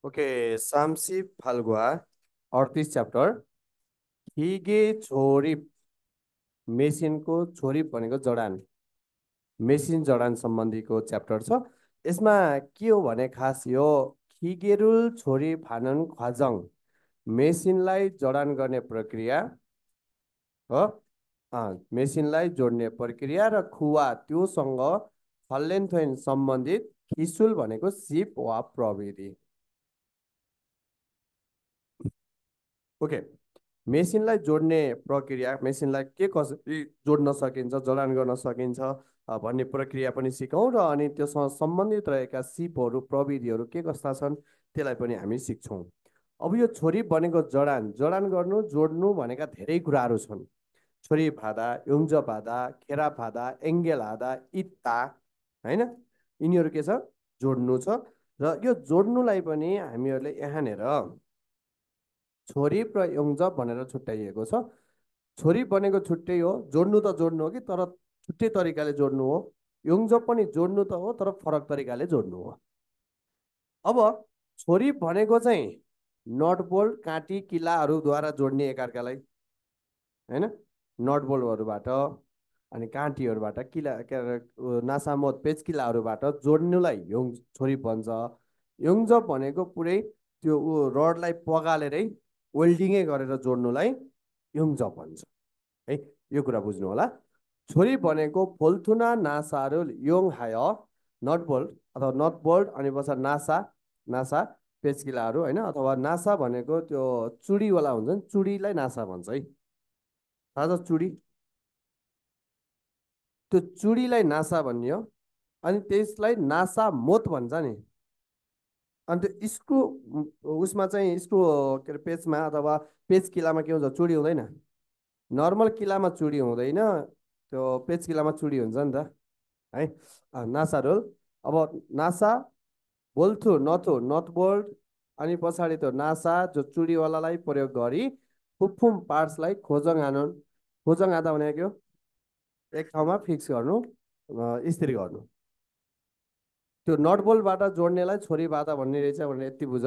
Okay Samsi फाल्गुवा 38 chapter हिगे छोरी मेसिनको छोरी भनेको जडान मेसिन जडान सम्बन्धीको च्याप्टर छ। यसमा के हो भने खास यो खिगेरुल छोरी फानन ख्वाजङ मेसिनलाई जडान गर्ने प्रक्रिया हो। मेसिनलाई जोड्ने प्रक्रिया र खुवा त्योसँग हल्लेनथोइन सम्बन्धित खिसुल भनेको सिप वा प्रविधि। ओके मेसिनलाई जोड्ने प्रक्रिया मेसिनलाई के कसरी जोड्न सकिन्छ जडान गर्न सकिन्छ भन्ने प्रक्रिया पनि सिकौँ र अनि त्योसँग सम्बन्धित रहेका सिपहरू प्रविधिहरू के कस्ता छन् त्यसलाई पनि हामी सिक्छौँ। अब यो छोरी भनेको जडान जडान गर्नु जोड्नु भनेका धेरै कुराहरू छन्। छोरी फादा युङ्ज फादा खेरा फादा एङ्गेल हादा इत्ता होइन यिनीहरू के छ जोड्नु छ। र यो जोड्नुलाई पनि हामीहरूले यहाँनिर छोरी र यौज भनेर छुट्याइएको छ। छोरी भनेको छुट्टै हो जोड्नु त जोड्नु हो कि तर छुट्टै तरिकाले जोड्नु हो। यौज पनि जोड्नु त हो तर फरक तरिकाले जोड्नु हो। अब छोरी भनेको चाहिँ नट बोल्ट काँटी किल्लाहरूद्वारा जोड्ने एकअर्कालाई होइन नट बोल्टहरूबाट अनि काँटीहरूबाट किला के अरे नासामोत पेच किल्लाहरूबाट जोड्नुलाई छोरी भन्छ। यौज भनेको पुरै त्यो रडलाई पगालेरै वेल्डिङै गरेर जोड्नुलाई युङ्ज भन्छ है। यो कुरा बुझ्नु होला। छोरी भनेको फोल्थुना नासाहरू योङ हाय नट बोल्ट अथवा नट बोल्ट अनि पछाडि नासा नासा पेचकिलाहरू होइन अथवा नासा भनेको त्यो चुडीवाला हुन्छ नि चुडीलाई नासा भन्छ है। थाहा छ चुडी त्यो चुडीलाई नासा भनियो अनि त्यसलाई नासा मोत भन्छ नि। अनि त्यो स्क्रु उसमा चाहिँ स्क्रु के अरे पेचमा अथवा पेच किलामा के हुन्छ चुडी हुँदैन। नर्मल किलामा चुडी हुँदैन त्यो पेच किलामा चुडी हुन्छ नि त है। नासा रोल अब नासा बोल्थु नथु नट बोल्ट अनि पछाडि त्यो नासा जो चुडीवालालाई प्रयोग गरी फुफुम पार्ट्सलाई खोजङ आनु खोजङ आधा भनेको के हो एक ठाउँमा फिक्स गर्नु स्थिर गर्नु। त्यो नट बोल्टबाट जोड्नेलाई छोरी बाधा भन्ने रहेछ भनेर यति बुझ।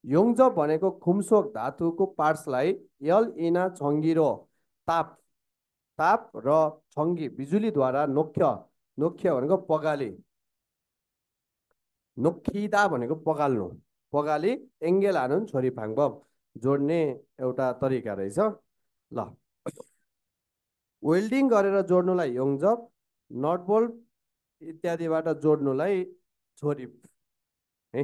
योङ्ज भनेको खुम्सोक धातुको पार्ट्सलाई यल इना छङ्गिरो ताप ताप र छङ्गी बिजुलीद्वारा नोख्य नोख्य भनेको पगाली नोखिदा भनेको पगाल्नु पगाली एङ्गेल हानु छोरी फाङ्बब जोड्ने एउटा तरिका रहेछ। ल वेल्डिङ गरेर जोड्नुलाई योङ्जब नट बोल्ट इत्यादिबाट जोड्नुलाई छोरी है।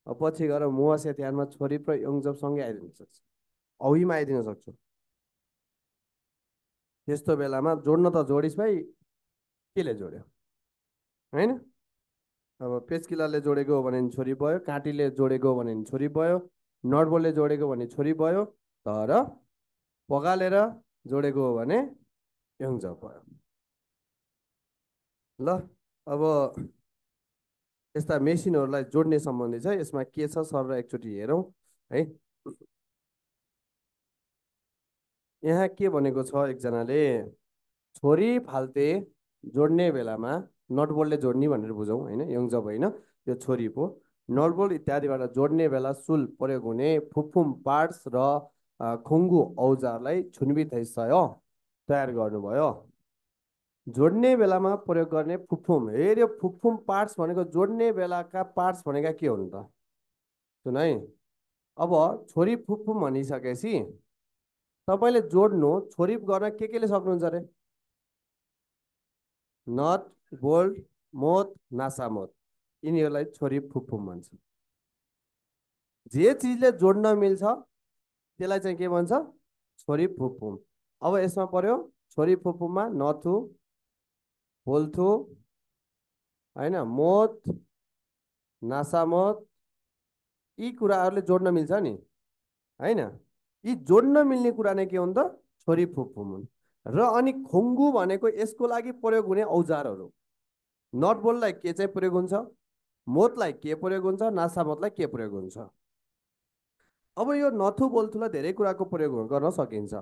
पछि गएर मुवा सेत्यानमा छोरी र योङ्जबसँगै आइदिन सक्छ औहीमा आइदिन सक्छु। त्यस्तो बेलामा जोड्न त जोडिस् भाइ केले जोड्यो होइन। अब पेचकिलाले जोडेको हो भने छोरी भयो काँटीले जोडेको हो भने छोरी भयो नटबोलले जोडेको भने छोरी भयो तर पगालेर जोडेको हो भने योङ्ज भयो। ल अब यस्ता मेसिनहरूलाई जोड्ने सम्बन्धी छ यसमा के छ सर र एकचोटि हेरौँ है। यहाँ के भनेको छ एकजनाले छोरी फाल्ते जोड्ने बेलामा नटबोल्टले जोड्ने भनेर बुझौँ होइन योङ्जब होइन यो छोरी पो नटबोल्ट इत्यादिबाट जोड्ने बेला सुल प्रयोग हुने फुफुम पार्ट्स र खुङ्गु औजारलाई छुनबिथैसय तयार गर्नुभयो। जोड्ने बेलामा प्रयोग गर्ने फुफुम हेऱ्यो फुफुम पार्ट्स भनेको जोड्ने बेलाका पार्ट्स भनेका के हुन् त सुन है। अब छोरी फुफुम भनिसकेपछि तपाईँले जोड्नु छोरी गर्न के ले सक्नुहुन्छ अरे नट बोल्ट मोत नासा मोत यिनीहरूलाई छोरी फुफुम भन्छ। जे चिजले जोड्न मिल्छ त्यसलाई चाहिँ के भन्छ छोरी फुफुम। अब यसमा पर्यो छोरी फुफुममा नथु बोल्थु होइन मोत नासा मोत यी कुराहरूले जोड्न मिल्छ नि होइन। यी जोड्न मिल्ने कुरा नै के हुन् त छोरी फुफुम हुन्। र अनि खुङ्गु भनेको यसको लागि प्रयोग हुने औजारहरू नट बोल्टलाई के चाहिँ प्रयोग हुन्छ मोतलाई के प्रयोग हुन्छ नासा मोतलाई के प्रयोग हुन्छ। अब यो नथु बोल्थुलाई धेरै कुराको प्रयोग गर्न सकिन्छ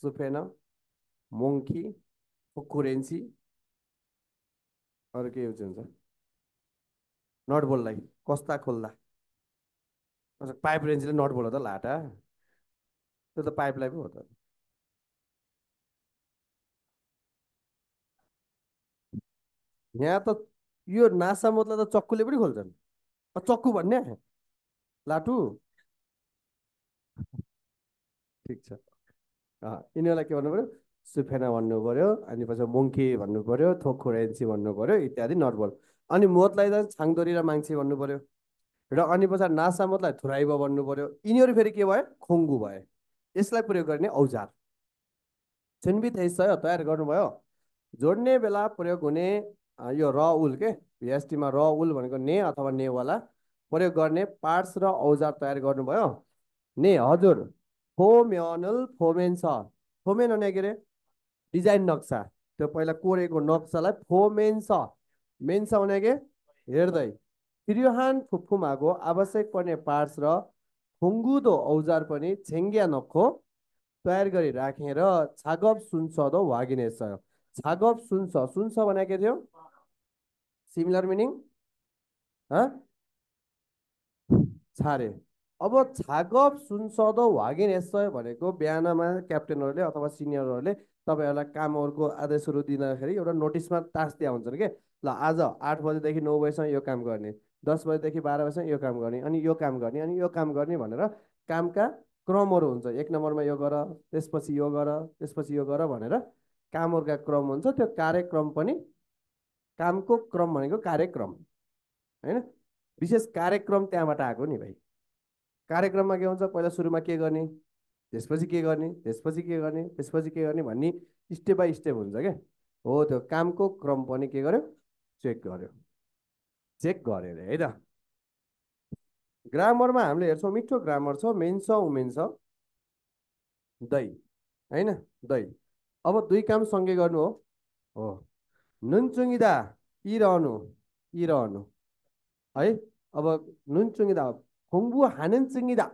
सुफेन मोङ्की कुरेन्सी अरू के युज हुन्छ नट बोल्टलाई कस्ता खोल्दा पाइप रेन्जले नट बोल्ट हो त लाटा त्यो त पाइपलाई पो हो त यहाँ त यो नासा मतलाई त चक्कुले पनि खोल्छन् चक्कु भन्ने लाटु ठिक छ यिनीहरूलाई के भन्नु पर्यो सुफेना भन्नु पर्यो अनि पछि मोङ्की भन्नु पर्यो थोकुरेन्सी भन्नु पर्यो इत्यादि नटबल अनि मोतलाई त छाङदोरी र माङ्सी भन्नु पर्यो र अनि पछाडि नासा मतलाई थुराइब भन्नु पर्यो यिनीहरू फेरि के भयो खोङ्गु भयो यसलाई प्रयोग गर्ने औजार छिनबी तेइस तयार गर्नुभयो जोड्ने बेला प्रयोग हुने यो र उल के भिएसटीमा र उल भनेको ने अथवा नेवाला प्रयोग गर्ने पार्ट्स र औजार तयार गर्नुभयो ने हजुर फोमेनल फोमेन छ फोमेन भने के अरे डिजाइन नक्सा त्यो पहिला कोरेको नक्सालाई फोमेन्स मेन्स भने के हेर्दै त्रिहान फुफुमाको आवश्यक पर्ने पार्ट्स र खुङ्गुदो औजार पनि छेङ्ग्या नखो तयार गरी राखेर छागप सुन्छ वागिनेछ छागप सुन्छ सुन्छ भने के थियो सिमिलर मिनिङ छारे अब छागप सुनसदो भागिन यसो भनेको बिहानमा क्याप्टेनहरूले अथवा सिनियरहरूले तपाईँहरूलाई कामहरूको आदेशहरू दिँदाखेरि एउटा नोटिसमा टास्क दिया हुन्छन् के ल आज 8 बजेदेखि 9 बजेसम्म यो काम गर्ने 10 बजेदेखि 12 बजेसम्म यो काम गर्ने अनि यो काम गर्ने अनि यो काम गर्ने भनेर कामका क्रमहरू हुन्छ 1 नम्बरमा यो गर त्यसपछि यो गर त्यसपछि यो गर भनेर कामहरूका क्रम हुन्छ त्यो कार्यक्रम पनि कामको क्रम भनेको कार्यक्रम होइन विशेष कार्यक्रम त्यहाँबाट आएको नि भाइ कार्यक्रममा के हुन्छ पहिला सुरुमा के गर्ने त्यसपछि के गर्ने त्यसपछि के गर्ने त्यसपछि के गर्ने भन्ने स्टेप बाई स्टेप हुन्छ क्या हो त्यो कामको क्रम पनि के गर्यो चेक गर्यो अरे है त ग्रामरमा हामीले हेर्छौँ मिठो ग्रामर छ मेन छ उमेन छ दही होइन दही अब दुई काम सँगै गर्नु हो नुन चुङ्गिँदा इ रहनु है अब नुन चुङ्गिँदा खुङ्बु हानेन चुङ्गिँदा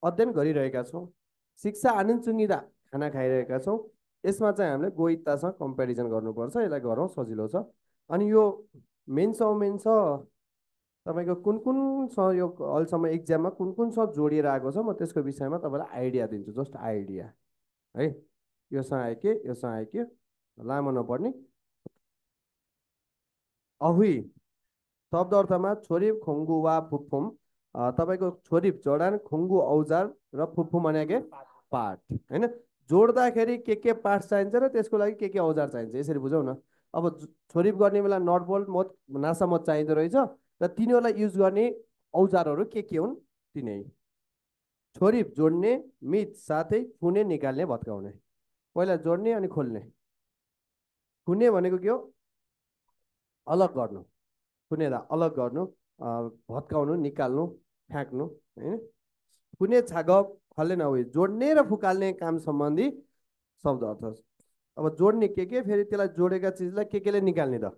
अध्ययन गरिरहेका छौँ शिक्षा आनन्द चुङ्गिँदा खाना खाइरहेका छौँ यसमा चाहिँ हामीले गोइतासँग कम्पेरिजन गर्नुपर्छ यसलाई गरौँ सजिलो छ अनि यो मेन छ तपाईँको कुन यो अहिलेसम्म इक्जाममा कुन जोडिएर आएको छ म त्यसको विषयमा तपाईँलाई आइडिया दिन्छु जस्ट आइडिया है योसँग आयो के योसँग आयो के लामो नपर्ने अहुई शब्द अर्थमा छोरी खुङ्गु वा फुफुम तपाईँको छोरी जडान खुङ्गु औजार र फुफुम भने के पार्ट होइन जोड्दाखेरि के पार्ट चाहिन्छ र त्यसको लागि के औजार चाहिन्छ यसरी बुझौँ न अब छोरी गर्ने बेला नट बोल्ट मत नासा मत चाहिँदो रहेछ र तिनीहरूलाई युज गर्ने औजारहरू के हुन् तिनै छोरी जोड्ने मिट साथै खुने निकाल्ने भत्काउने पहिला जोड्ने अनि खोल्ने खुने भनेको के हो अलग गर्नु खुनेर अलग गर्नु भत्काउनु निकाल्नु फ्याँक्नु होइन कुनै छाग खल्ले नहुई जोड्ने र फुकाल्ने काम सम्बन्धी शब्द अर्थ अब जोड्ने के फेरि त्यसलाई जोडेका चिजलाई केले निकाल्ने त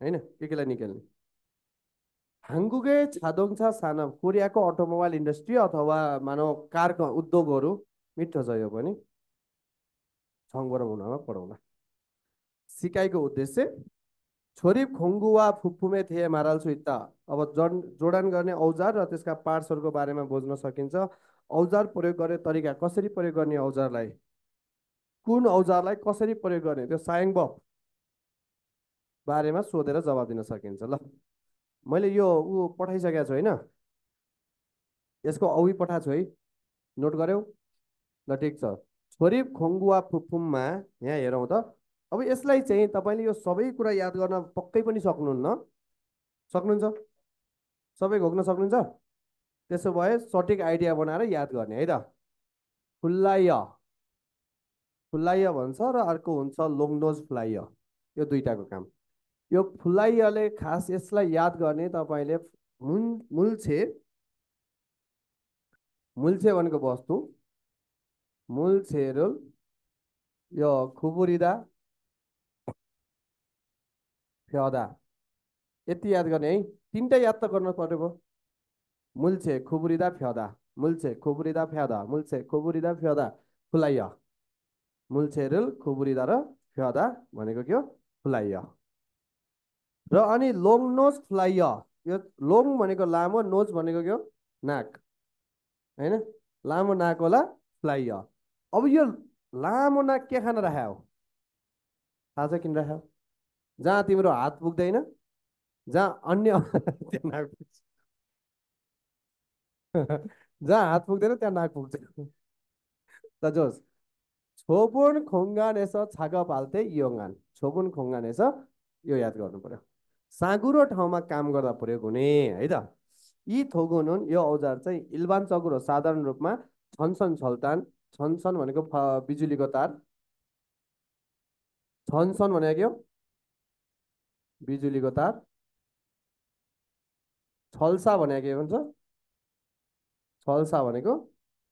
होइन केलाई निकाल्ने हाङ्गुगे छादोङछा साना कोरियाको अटोमोबाइल इन्डस्ट्री अथवा मानव कारको उद्योगहरू मिठो छ यो पनि छङ्गोर हुनमा पढाउला सिकाइको उद्देश्य छोरी खुङ्गु वा फुफुमे थिए माराल सुइत्ता अब जोडान गर्ने औजार र त्यसका पार्ट्सहरूको बारेमा बुझ्न सकिन्छ औजार प्रयोग गर्ने तरिका कसरी प्रयोग गर्ने औजारलाई कुन औजारलाई कसरी प्रयोग गर्ने त्यो सायङबफ बारेमा सोधेर जवाब दिन सकिन्छ ल मैले यो पठाइसकेको छु होइन यसको औवी पठाएको छु है नोट गर्यौ ल ठिक छ छोरी खुङ्गु वा फुफुममा यहाँ हेरौँ त अब यसलाई चाहिँ तपाईँले यो सबै कुरा याद गर्न पक्कै पनि सक्नुहुन्छ सबै घोक्न सक्नुहुन्छ त्यसो भए सठिक आइडिया बनाएर याद गर्ने है त फुल्लाय भन्छ र अर्को हुन्छ लोङनोज फ्लाय यो दुईटाको काम यो फुल्लायले खास यसलाई याद गर्ने तपाईँले मुल्छे भनेको वस्तु मुल्छेरुल यो खुबुरिदा फ्यादा यति याद गर्ने है तिनवटा याद त गर्न पर्यो मुल्छे खुबुरिदा फ्यादा मुल्छे खुबुरिदा फ्यादा मुल्छे खुबुरिदा फ्यादा फुलाइय मुल्छेरुल खुबुरिदा र फ्यादा भनेको के हो फुलाइय र अनि लोङ नोज फ्लाइ, यो लोङ भनेको लामो, नोज भनेको के हो? नाक, होइन? लामो नाक होला फ्लाइ। अब यो लामो नाक के खान राख्या हो? थाहा छ किन राख्या हो? जहाँ तिम्रो हात पुग्दैन, जहाँ अन्य त्यहाँ नाक पुग्छ। जहाँ हात पुग्दैन त्यहाँ नाक पुग्छ। त जोस् छोपुन खोङ्गानेछ छाग पाल्थे योगान, छोपुन खोङ्गानेछ, यो याद गर्नु पर्यो। साँघुरो ठाउँमा काम गर्दा प्रयोग हुने है त। यी थोगुन हुन्, यो औजार चाहिँ इल्बान चकुरो साधारण रूपमा छनछन छल्तान, छनछन भनेको बिजुलीको तार, छनछन भनेको के हो? बिजुलीको तार। छल्सा भनेको के भन्छ? छल्सा भनेको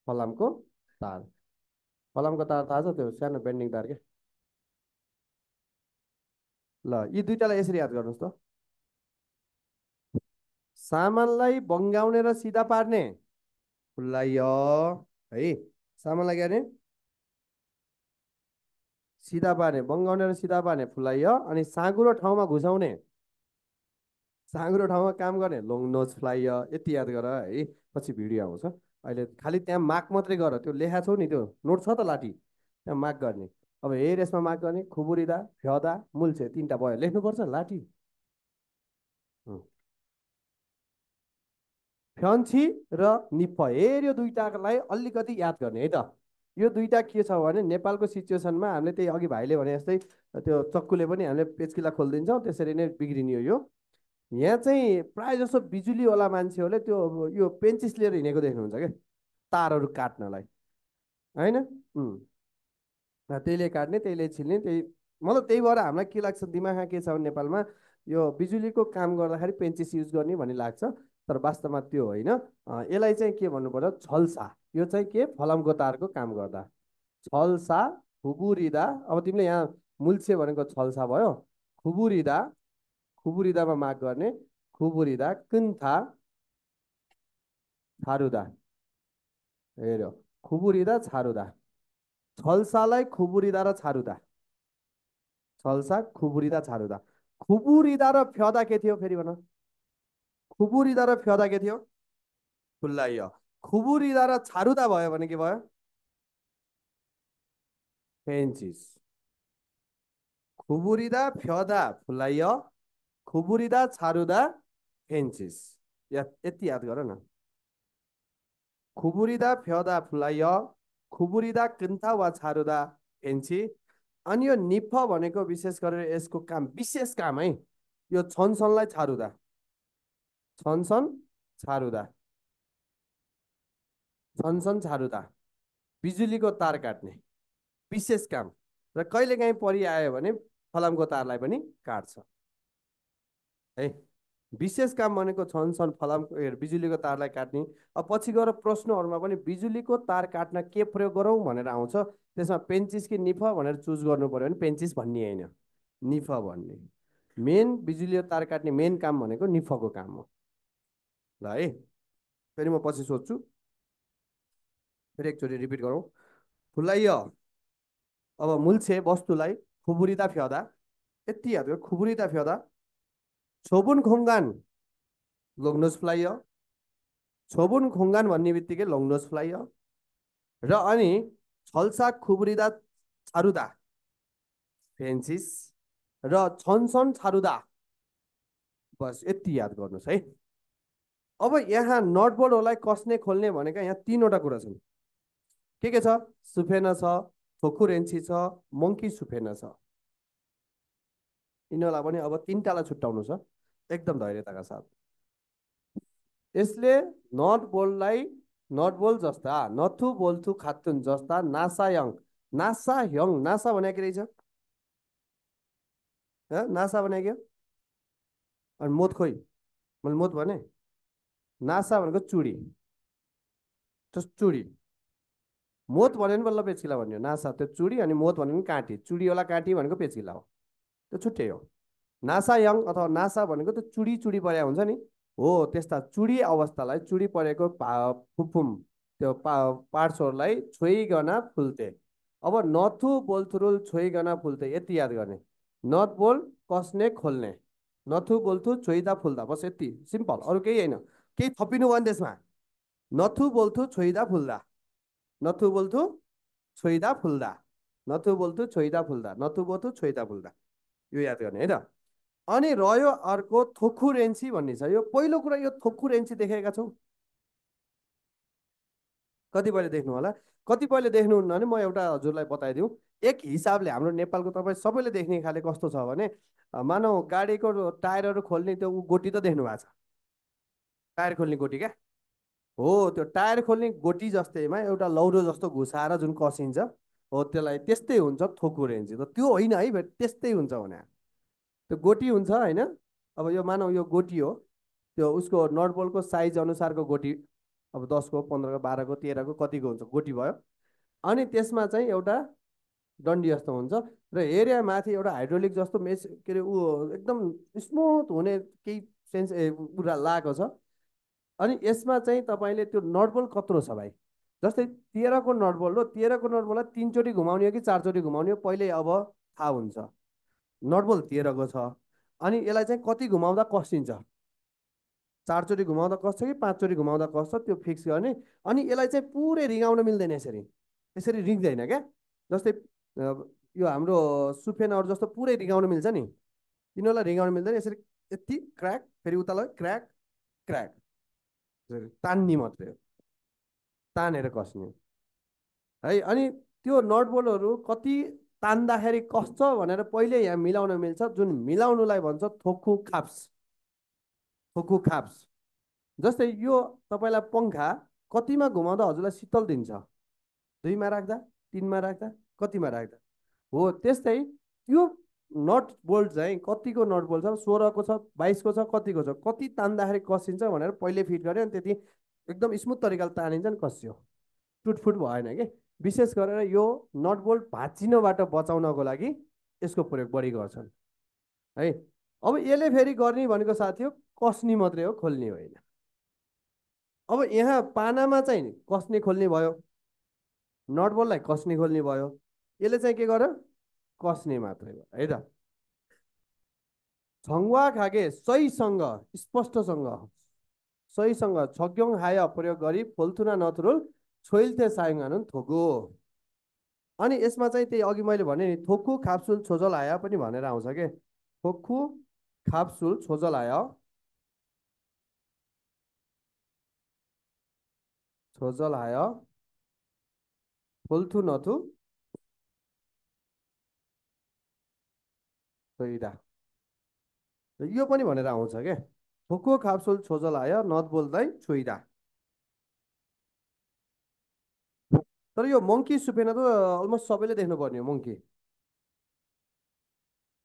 फलामको तार। फलामको तार थाहा छ, त्यो सानो बेन्डिङ तार के। ल यी दुइटालाई यसरी याद गर्नुहोस् त। सामानलाई बङ्गाउने र सिधा पार्ने फुल्लाइ है। सामानलाई के गर्ने? सिधा पार्ने, बङ्गाउने र सिधा पार्ने फुल्लाइ। अनि साँघुरो ठाउँमा घुसाउने, साँघुरो ठाउँमा काम गर्ने लङ नोज फ्लाइ। यति याद गर है, पछि भिडियो आउँछ। अहिले खालि त्यहाँ मार्क मात्रै गर, त्यो लेखा छौ नि, त्यो नोट छ त लाठी, त्यहाँ मार्क गर्ने। अब हेर यसमा मार्क गर्ने, खुबुरिँदा, फ्याउँदा, मुल्छे, तिनवटा भयो, लेख्नुपर्छ लाठी। फ्यान्सी र निफ, हेर यो दुइटालाई अलिकति याद गर्ने है त। यो दुइटा के छ भने नेपालको सिचुएसनमा हामीले त्यही अघि भाइले भने जस्तै त्यो चक्कुले पनि हामीले पेचकिला खोलिदिन्छौँ, त्यसरी नै बिग्रिने हो यो। यहाँ चाहिँ प्रायः जसो बिजुलीवाला मान्छेहरूले त्यो यो पेन्चिस लिएर हिँडेको देख्नुहुन्छ क्या, तारहरू काट्नलाई, होइन? त्यहीले काट्ने, त्यहीले छिल्ने, त्यही मतलब त्यही भएर हामीलाई के लाग्छ दिमागमा के छ भने नेपालमा यो बिजुलीको काम गर्दाखेरि पेन्चिस युज गर्ने भन्ने लाग्छ, तर वास्तवमा त्यो होइन। यसलाई चाहिँ के भन्नु पर्यो? छल्सा। यो चाहिँ के? फलामको तारको काम गर्दा छल्सा। खुबुरिँदा, अब तिमीले यहाँ मुल्छे भनेको छल्सा भयो। खुबुरिँदा, खुबुरिँदामा माग गर्ने, खुबुरिँदा कुन्था छारुदा, हेऱ्यो, खुबुरिँदा छारुदा। छल्सालाई खुबुरिँदा र छारुदा, छल्सा खुबुरिँदा छारुदा। खुबुरिँदा र फ्याउँदा के थियो फेरि भन? खुबुरिँदा र फ्याउँदा के थियो? फुल्लाइ। खुबुरिँदा र छारुदा भयो भने के भयो? पेन्चिस। खुबुरिँदा फ्याउँदा फुल्लाइ, खुबुरिँदा छारुदा पेन्चिस। यति याद गर न। खुबुरिँदा फ्याउँदा फुल्लाइ, खुबुरिँदा किन्था वा छारुदा पेन्ची। अनि यो निफ भनेको विशेष गरेर यसको काम, विशेष काम है, यो छनछनलाई छारुदा, छनछन छारुदा, छनछन छारुदा, बिजुलीको तार काट्ने विशेष काम। र कहिलेकाहीँ परिआयो भने फलामको तारलाई पनि काट्छ है। विशेष काम भनेको छनछन फलामको बिजुलीको तारलाई काट्ने। अब पछि गएर प्रश्नहरूमा पनि बिजुलीको तार काट्न के प्रयोग गरौँ भनेर आउँछ, त्यसमा पेन्चिस कि निफ भनेर चुज गर्नु पर्यो भने पेन्चिस भन्ने होइन, निफ भन्ने। मेन बिजुली तार काट्ने मेन काम भनेको निफको काम हो। ल है, फेरि म पछि सोध्छु, फेरि एकचोटि रिपिट गरौँ। फुल्लाइ, अब मुल्छे वस्तुलाई खुबुरिँदा फ्याउँदा, यति याद गर्यो, खुबुरिँदा फ्याउँदा। छोबुन खोङ्गान लोग्नोस फ्लाइ, छोबुन खोङ्गान भन्ने बित्तिकै लोग्नोस फ्लाइ। र अनि छल्सा खुबुरिँदा छारुदा पेन्सिस, र छनछन छारुदा, बस यति याद गर्नुहोस् है। अब यहाँ नटबोल्टहरूलाई कसने खोल्ने भनेका यहाँ तिनवटा कुरा छन्। के छ? सुफेना छ, थोकुरेन्सी छ, मङ्की सुफेना छ। यिनीहरूलाई पनि अब तिनवटालाई छुट्याउनु छ एकदम धैर्यताका साथ। यसले नट बोल्टलाई नट बोल्ट जस्ता, नथु बोल्थु खातुन जस्ता नासायङ, नासायङ, नासा भनेको के रहेछ? नासा भनेको के? अनि मोत खोइ, मैले मोत भने नासा भनेको चुडी, चुडी। मोत भन्यो भने बल्ल पेचिला भन्यो, नासा त्यो चुडी, अनि मोत भन्यो भने काँटी, चुडीवाला काँटी भनेको पेचिला हो, त्यो छुट्टै हो। नासा यङ अथवा नासा भनेको त्यो चुडी चुडी परेको हुन्छ नि, हो त्यस्ता चुडी अवस्थालाई, चुडी परेको फुफुम त्यो पार्ट्सहरूलाई छोइकन फुल्थे। अब नथु बोल्थुरुल छोइकन फुल्थे, यति याद गर्ने। नथ बोल, कस्ने खोल्ने, नथु बोल्थु छोइदा फुल्दा, बस यति सिम्पल, अरू केही होइन। केही थपिनु भयो नि त्यसमा। नथु बोल्थु छोइदा फुल्दा, नथु बोल्थु छोइदा फुल्दा, नथु बोल्थु छोइदा फुल्दा, नथु बोल्थु छोइदा फुल्दा, यो याद गर्ने है त। अनि रह्यो अर्को थोकुरेन्सी भन्ने छ। यो पहिलो कुरा, यो थोकुरेन्सी देखेका छौ? कतिपयले देख्नु होला, कतिपयले देख्नुहुन्न भने म एउटा हजुरलाई बताइदिउँ। एक हिसाबले हाम्रो नेपालको तपाईँ सबैले देख्ने खाले कस्तो छ भने, मानौ गाडीको टायरहरू खोल्ने त्यो गोटी त देख्नु भएको छ, टायर खोल्ने गोटी क्या। हो, त्यो टायर खोल्ने गोटी जस्तैमा एउटा लौरो जस्तो घुसाएर जुन कसिन्छ, हो त्यसलाई त्यस्तै हुन्छ थोकुरेन्सी त। त्यो होइन है फेरि, त्यस्तै हुन्छ भने त्यो गोटी हुन्छ होइन। अब यो मानौ यो गोटी हो, त्यो उसको नटबोल्टको साइज अनुसारको गोटी, अब 10को 15को 12को 13को कतिको हुन्छ गोटी भयो। अनि त्यसमा चाहिँ एउटा डन्डी जस्तो हुन्छ, र एरिया माथि एउटा हाइड्रोलिक जस्तो के अरे ऊ एकदम स्मुथ हुने केही सेन्स कुरा लागेको छ। अनि यसमा चाहिँ तपाईँले त्यो नटबोल्ट कत्रो छ भाइ, जस्तै 13को नटबोल्ट हो, 13को नटबोल्टलाई 3 चोटि घुमाउने हो कि 4 चोटि घुमाउने हो पहिल्यै अब थाहा हुन्छ। नटबोल्ट 13को छ, अनि यसलाई चाहिँ कति घुमाउँदा कसिन्छ, 4 चोटि घुमाउँदा कस्छ कि 5 चोटि घुमाउँदा कस्छ त्यो फिक्स गर्ने। अनि यसलाई चाहिँ पुरै रिगाउन मिल्दैन, यसरी यसरी रिग्दैन क्या। जस्तै यो हाम्रो सुफेनहरू जस्तो पुरै रिगाउन मिल्छ नि, यिनीहरूलाई रिगाउन मिल्दैन। यसरी यति क्र्याक, फेरि उता क्र्याक क्र्याक, तान्ने मात्रै हो, तानेर कस्ने है। अनि त्यो नटबोल्टहरू कति तान्दाखेरि कस्छ भनेर पहिले यहाँ मिलाउन मिल्छ, जुन मिलाउनुलाई भन्छ थोक्कु खाप्स, थोक्कु खाप्स। जस्तै यो तपाईँलाई पङ्खा कतिमा घुमाउँदा हजुरलाई शीतल दिन्छ, 2मा राख्दा, 3मा राख्दा, कतिमा राख्दा, हो त्यस्तै त्यो नट बोल्ट चाहिँ कतिको नट बोल्ट छ, 16को छ, 22को छ, कतिको छ, कति तान्दाखेरि कसिन्छ भनेर पहिले फिट गऱ्यो, अनि त्यति एकदम स्मुथ तरिकाले तानिन्छ नि कसियो, टुटफुट भएन कि। विशेष गरेर यो नट बोल्ट भाँचिनबाट बचाउनको लागि यसको प्रयोग बढी गर्छन् है। अब यसले फेरि गर्ने भनेको साथी हो कस्ने मात्रै हो, खोल्ने होइन। अब यहाँ पानामा चाहिँ नि कस्ने खोल्ने भयो, नटबोल्टलाई कस्ने खोल्ने भयो, यसले चाहिँ के गर्यो, कस्ने मात्रै भयो है त। छङ्वा खागे सहीसँग स्पष्टसँग सहीसँग छग्योङ हाय प्रयोग गरी फोल्थुना नथुरुल छोइल्थे सायङ थोगो। अनि यसमा चाहिँ त्यही अघि मैले भने नि थोक्कु खाप्सुल छोजल आया पनि भनेर आउँछ के, थोक्कु खाप्सुल छोजल आया, छोजल आया फोल्थु नथु छोइदा, यो पनि भनेर आउँछ क्या, थोक्कु खाप्सुल छोजल आया नत बोल्दै छोइदा। तर यो मङ्की सुपेन त अलमोस्ट सबैले देख्नुपर्ने हो, मङ्की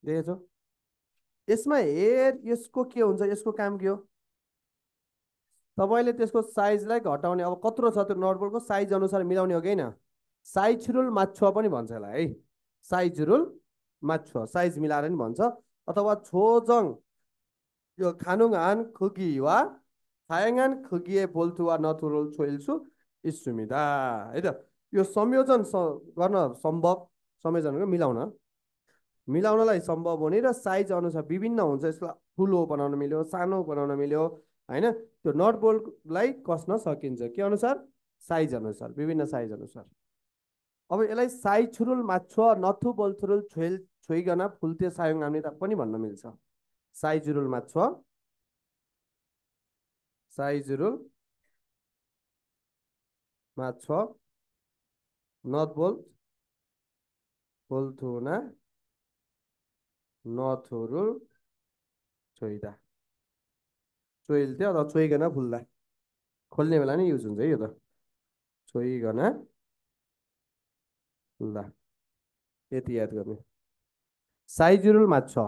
देखेछौ। यसमा हेर, यसको के हुन्छ, यसको काम के हो, तपाईँले त्यसको साइजलाई घटाउने, अब कत्रो छ त्यो नटबोल्टको साइज अनुसार मिलाउने हो कि होइन। साइज रुल माछुवा पनि भन्छ यसलाई है, साइज रुल माछुवा, साइज मिलाएर नि भन्छ। अथवा छोजङ यो खानुङ हान खुगी वा खायङान खुगिए बोल्थु वा नथुरुल छोइल्छु इस्सुमिदा है त। यो संयोजन गर्न सम्भव, संयोजनको मिलाउन, मिलाउनलाई सम्भव हुने र साइज अनुसार विभिन्न हुन्छ, यसलाई ठुलो बनाउन मिल्यो, सानो बनाउन मिल्यो होइन। त्यो नट बोल्टलाई कस्न सकिन्छ के अनुसार, साइज अनुसार, विभिन्न साइज अनुसार। अब यसलाई साइज छुरुल माछो नथु बोल्थुरुल छोइल छोइकन फुल्ते सायङ हामीले पनि भन्न मिल्छ। साइज रुल माछो, साइज रुल माछो नट बोल्ट बोल्थुना नथुरुल छोइदा, चोइल्थ्यो अथवा चोइकन फुल्दा, खोल्ने बेला नै युज हुन्छ है यो त, चोइकन फुल्दा, यति याद गर्ने। साइज रुल माछो,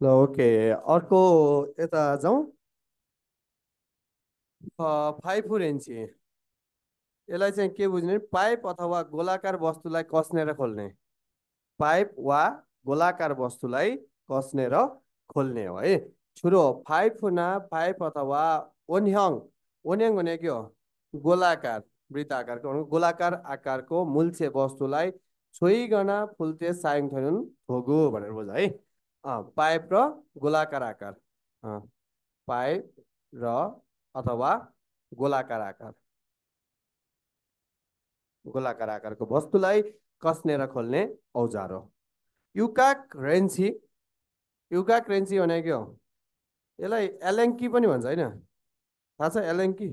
ल ओके। अर्को यता जाउँ, 5 इन्ची। यसलाई चाहिँ के बुझ्ने, पाइप अथवा गोलाकार वस्तुलाई कस्ने र खोल्ने। पाइप वा गोलाकार वस्तुलाई कस्ने र खोल्ने हो है। छुरो पाइप हुना पाइप अथवा ओन्ह्याङ। ओन्ह्याङ भनेको के हो? गोलाकार वृत्ताकारको गोलाकार आकारको मूल्छे वस्तुलाई छोइकन फुल्ते सायङ थैनुन थोगु भनेर बुझ है। पाइप र गोलाकार आकार। अँ, पाइप र अथवा गोलाकार आकार गोलाकार आकारको वस्तुलाई कस्ने र खोल्ने औजार हो। युकाक रेन्सी। युकाक रेन्सी भनेको के हो? यसलाई एलेङ्की पनि भन्छ होइन? थाहा छ एलेङ्की?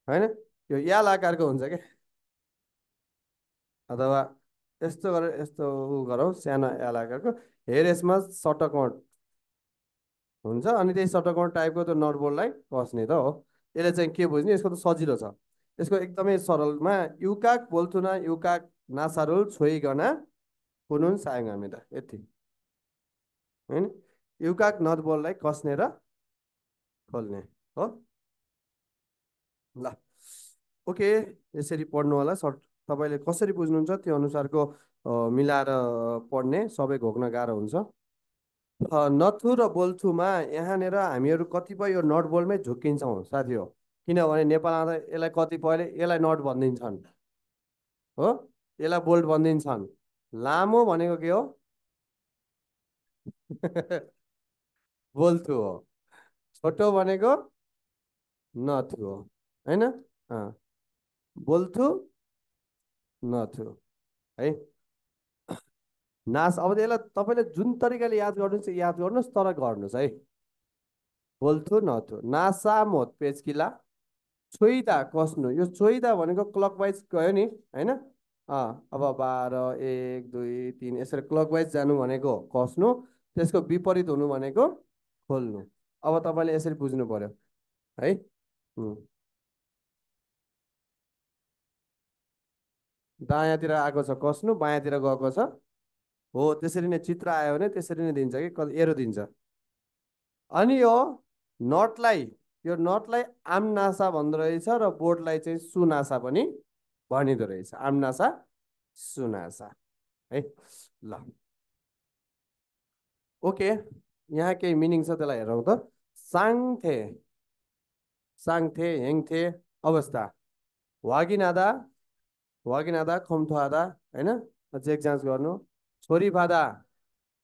होइन, यो याल आकारको हुन्छ क्या। अथवा यस्तो गरेर यस्तो गरौँ, सानो याल आकारको। हेर यसमा सटकट हुन्छ अनि त्यही सटकट टाइपको त्यो नटबोल्टलाई कस्ने त हो। यसले चाहिँ के बुझ्ने, यसको त सजिलो छ। यसको एकदमै सरलमा युकाक बोल्थुना युकाक नासारुल छोइगना कुनुन सायङ हामी त यति होइन। युकाक नटबोल्टलाई कस्ने र खोल्ने हो। ल ओके, यसरी पढ्नु होला। सर्ट तपाईँले कसरी बुझ्नुहुन्छ त्यो अनुसारको मिलाएर पढ्ने, सबै घोक्न गाह्रो हुन्छ। नथु र बोल्थुमा यहाँनिर हामीहरू कतिपय यो नट बोल्टमै झुक्किन्छौँ साथी हो। किनभने नेपालमा त यसलाई कतिपयले यसलाई नट भनिदिन्छन् हो, यसलाई बोल्ट भनिदिन्छन्। लामो भनेको के हो? बोल्थु हो। छोटो भनेको नथु हो होइन। अँ, बोल्थु नथु है। नास अब यसलाई तपाईँले जुन तरिकाले याद गर्नुहुन्छ याद गर्नुहोस्, तर गर्नुहोस् है। बोल्थु नथु नासा मोत पेचकिला छोइदा कस्नु। यो छोइदा भनेको क्लकवाइज गयो नि होइन। अब 12 1 2 3 यसरी क्लकवाइज जानु भनेको कस्नु, त्यसको विपरीत हुनु भनेको खोल्नु। अब तपाईँले यसरी बुझ्नु पर्यो है। दायाँतिर आएको छ कस्नु, बायाँतिर गएको छ हो। त्यसरी नै चित्र आयो भने त्यसरी नै दिन्छ कि एरो दिन्छ। अनि यो नटलाई यो नटलाई आमनासा भन्दो रहेछ र बोर्डलाई चाहिँ सुनासा पनि भनिदो रहेछ। आमनासा सुनासा है। ल ओके, यहाँ केही मिनिङ छ त्यसलाई हेरौँ त। साङथे साङथे हेङथे अवस्था। वागिनादा वागिनादा खम्थुआदा होइन, चेक जाँच गर्नु। छोरी फादा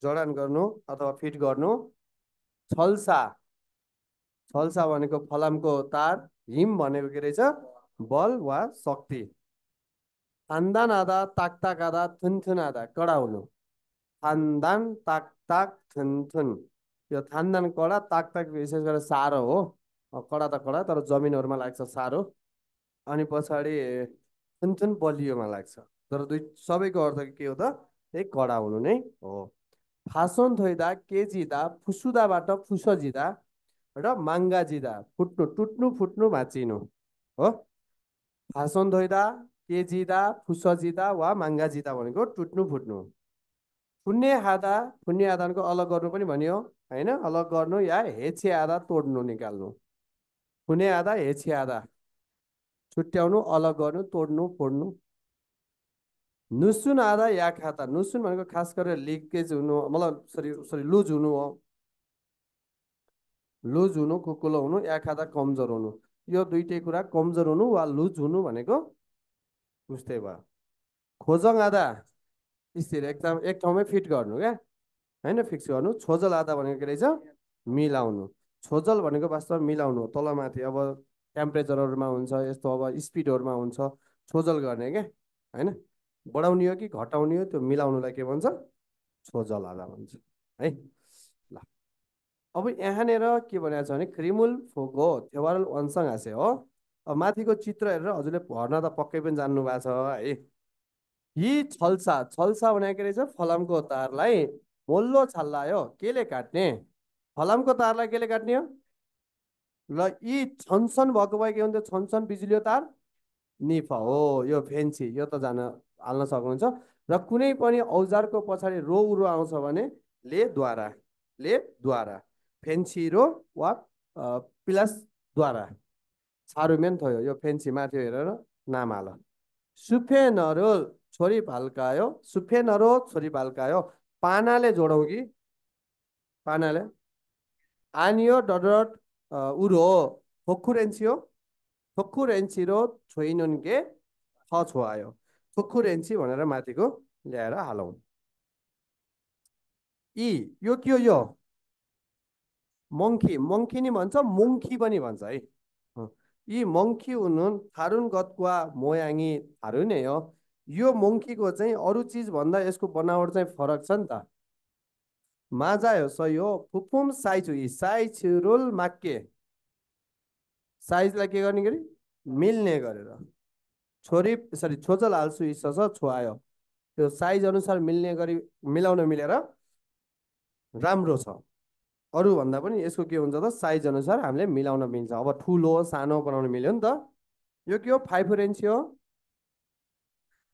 जडान गर्नु अथवा फिट गर्नु। छल्सा छल्सा भनेको फलामको तार। हिम भनेको के रहेछ? बल वा शक्ति। खानदान आधा ताक ताक आधा थुन थुन आधा कडा हुनु। खानदान ताक ताक थुन थुन। यो खानदान कडा, ताक ताक विशेष गरेर साह्रो हो। कडा त कडा तर जमिनहरूमा लाग्छ साह्रो। अनि पछाडि थुन थुन बलियोमा लाग्छ। तर दुई सबैको अर्थ के हो त? त्यही कडा हुनु नै हो। फासोन थोइदा केजिदा फुसुदाबाट फुसजिदा र माङ्गाजिदा फुट्नु टुट्नु फुट्नु भाँचिनु हो। फासोन धोइदा केजिदा फुसजिदा वा माङ्गाजिदा भनेको टुट्नु फुट्नु। फुन्ने हादा फुन्ने आदानको अलग गर्नु पनि भनियो होइन। अलग गर्नु या हेछे आधा तोड्नु निकाल्नु। फुने आधा हेछे आधा छुट्याउनु, अलग गर्नु, तोड्नु फोड्नु। नुसुन आधा या खाता। नुसुन भनेको खास गरेर लिकेज हुनु, मतलब सरी सरी लुज हुनु हो। लुज हुनु कुकुलो हुनु, या खाता कमजोर हुनु। यो दुइटै कुरा कमजोर हुनु वा लुज हुनु भनेको उस्तै भयो। खोजङ आधा स्थिर एकदम एक ठाउँमै फिट गर्नु क्या होइन, फिक्स गर्नु। छोजल आधा भनेको के रहेछ? मिलाउनु। छोजल भनेको वास्तवमा मिलाउनु हो, तलमाथि अब टेम्परेचरहरूमा हुन्छ यस्तो, अब स्पिडहरूमा हुन्छ छोजल गर्ने क्या होइन। बढाउने हो कि घटाउने हो त्यो मिलाउनुलाई के भन्छ? छोजल आधा भन्छ है। ल अब यहाँनिर के भनेको छ भने क्रिमुल फोगो थेवारल वनसँग हाँसे हो। अब माथिको चित्र हेरेर हजुरले भर्न त पक्कै पनि जान्नु भएको छ है। यी छल्सा छल्सा भनेको के रहेछ? फलामको तारलाई मोल्लो छल्लायो केले काट्ने? फलामको तारलाई केले काट्ने हो? ल यी छनछन भएको भए के हुन्थ्यो? छनछन बिजुली तार निफा हो। यो फेन्सी, यो त जान हाल्न सक्नुहुन्छ। र कुनै पनि औजारको पछाडि रो उरो आउँछ भने लेद्वारा लेद्वारा फेन्सी रो वा प्लस द्वारा छारुमेन थयो। यो फेन्सी माथि हेरेर नाम हाल 수페너를 조립할까요? 수페너로 조립할까요? पानाले जोडौँ कि पानाले 아니요 더더 우로 토쿠렌치요 토쿠렌치로 조이는 게 더 좋아요. 토쿠렌치 भनेर माथिको ल्याएर हालौँ 이 यो के हो यो मङ्की मङ्की नि भन्छ मोङ्की पनि भन्छ है अँ, यी मङ्की हुनुन् 다른 것과 모양이 다르네요. यो मोङ्कीको चाहिँ अरू चिज भन्दा यसको बनावट चाहिँ फरक छ नि त 맞아요. 써요. 부품 사이즈 이 사이즈를 맞게 사이즈लाई के गर्ने गरी मिल्ने गरेर छोरी सरी छोजल हाल्छु 있어서 좋아요. त्यो साइज अनुसार मिल्ने गरी मिलाउन मिलेर राम्रो छ अरू भन्दा पनि यसको के हुन्छ त साइज अनुसार हामीले मिलाउन मिल्छ अब ठुलो सानो बनाउन मिल्यो नि त यो के हो 5인치 हो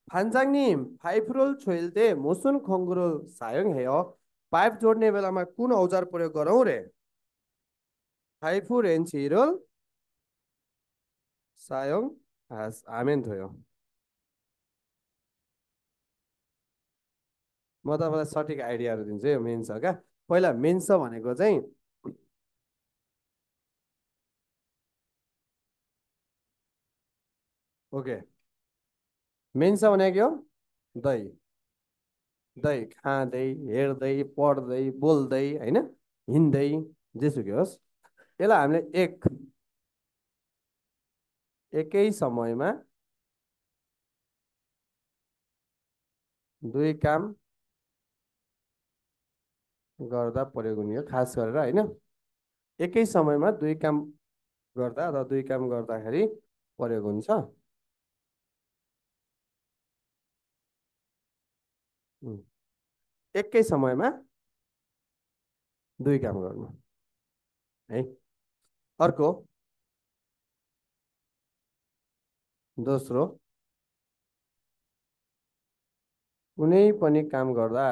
반장님 파이프를 조일 때 무슨 공구를 사용해요? 파이프 जोड्ने बेलामा कुन औजार प्रयोग गरौँ रे 파이프 렌치를 사용하면 돼요 म तपाईँलाई सठिक आइडियाहरू दिन्छु यो मेन छ क्या पहिला मेन छ भनेको चाहिँ ओके मेन छ भनेको के हो दही दही खाँदै हेर्दै पढ्दै बोल्दै होइन हिँड्दै जेसुकै होस् यसलाई हामीले एकै समयमा दुई काम गर्दा प्रयोग हुने हो खास गरेर होइन एकै समयमा दुई काम गर्दा अथवा दुई काम गर्दाखेरि प्रयोग हुन्छ उम्, एकै समयमा दुई काम गर्नु है अर्को दोस्रो कुनै पनि काम गर्दा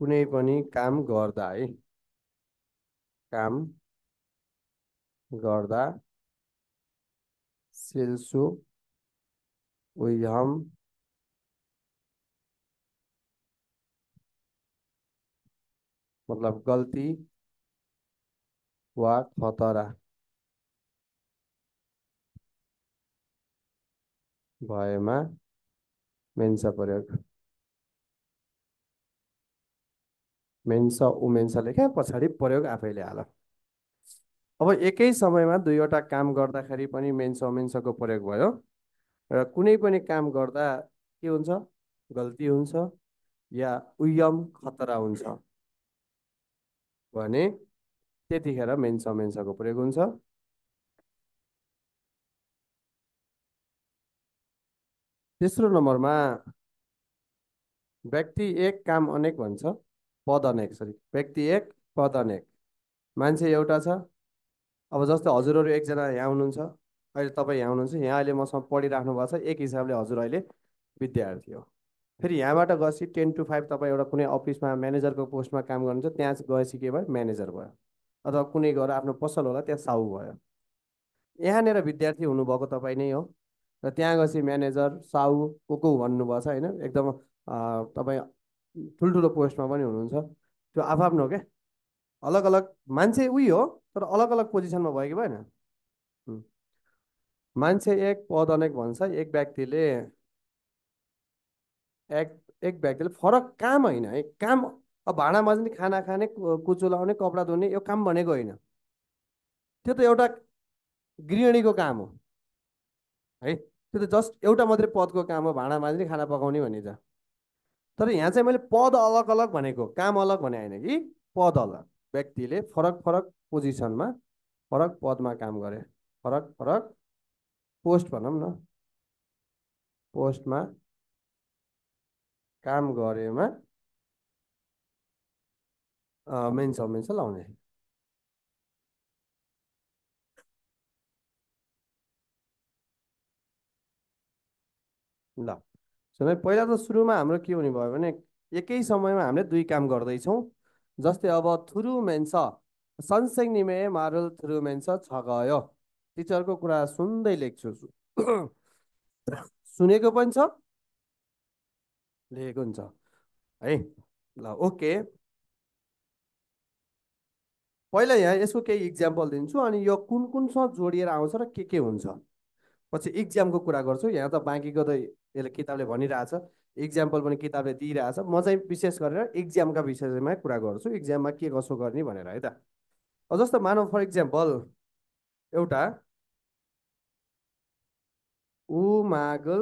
कुनै पनि काम गर्दा है काम गर्दा सेल्सु विहम मतलब गल्ती वा खतरा भएमा मेन्स प्रयोग मेन्स उमेन्स लेखे पछाडि प्रयोग आफैले हाल अब एकै समयमा दुईवटा काम गर्दाखेरि पनि मेन्स उमेन्सको प्रयोग भयो र कुनै पनि काम गर्दा के हुन्छ गल्ती हुन्छ या उयम खतरा हुन्छ भने त्यतिखेर मेन्स उमेन्सको प्रयोग हुन्छ तेस्रो नम्बरमा व्यक्ति एक काम अनेक भन्छ पद अनेक सरी व्यक्ति एक पद अनेक मान्छे एउटा छ अब जस्तै हजुरहरू एकजना यहाँ हुनुहुन्छ अहिले तपाईँ यहाँ हुनुहुन्छ यहाँ अहिले मसँग पढिराख्नु भएको छ एक हिसाबले हजुर अहिले विद्यार्थी हो फेरि यहाँबाट गएपछि 10 to 5 तपाईँ एउटा कुनै अफिसमा म्यानेजरको पोस्टमा काम गर्नुहुन्छ त्यहाँ गएपछि के भयो म्यानेजर भयो अथवा कुनै गएर आफ्नो पसल होला त्यहाँ साहु भयो यहाँनिर विद्यार्थी हुनुभएको तपाईँ नै हो र त्यहाँ गएपछि म्यानेजर साहु को भन्नुभएको छ होइन एकदम तपाईँ ठुल्ठुलो पोस्टमा पनि हुनुहुन्छ त्यो आफआफ्नो हो क्या अलग अलग मान्छे उही हो तर अलग अलग पोजिसनमा भयो कि भएन उम्. मान्छे एक पद अनेक भन्छ एक व्यक्तिले फरक काम होइन है काम अब भाँडा माझ्ने खाना खाने कुचो लाउने कपडा धुने यो काम भनेको होइन त्यो त एउटा गृहिणीको काम हो है त्यो त जस्ट एउटा मात्रै पदको काम हो भाँडा माझ्ने खाना पकाउने भने त तर यहाँ चाहिँ मैले पद अलग अलग भनेको काम अलग भने होइन कि पद अलग व्यक्तिले फरक फरक पोजिसनमा फरक पदमा काम गरे फरक फरक पोस्ट भनौँ न पोस्टमा काम गरेमा मेन्स लाउने ल सुन पहिला त सुरुमा हाम्रो के हुने भयो भने एकै समयमा हामीले दुई काम गर्दैछौँ जस्तै अब थुरु मेन्स 선생님의 말을 들으면서 적어요 टिचरको कुरा सुन्दै लेख्छु। सुनेको पनि छ, लेखेको पनि छ है। ल ओके, पहिला यहाँ यसको केही इक्जाम्पल दिन्छु, अनि यो कुन कुनसँग जोडिएर आउँछ र के हुन्छ, पछि इक्जामको कुरा गर्छु। यहाँ त बाँकीको त यसले किताबले भनिरहेछ, इक्जाम्पल पनि किताबले दिइरहेछ। म चाहिँ विशेष गरेर इक्जामका विषयमा कुरा गर्छु, इक्जाममा के कसो गर्ने भनेर है त। जस्तो मानव फर इक्जाम्पल, एउटा उमागल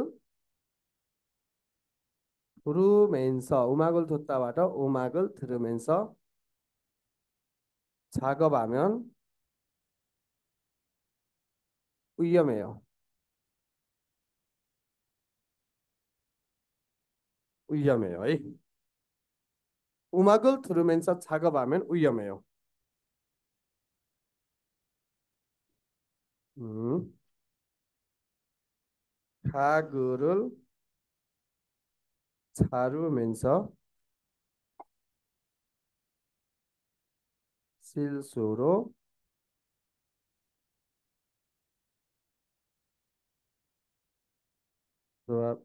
थुरुमेन्स, उमागल थुत्ताबाट उमागल थुरुमेन्स 작업하면 위험해요. 위험해요. 이. 음악을 들으면서 작업하면 위험해요. 음, 가구를 자르면서 실수로 어थवा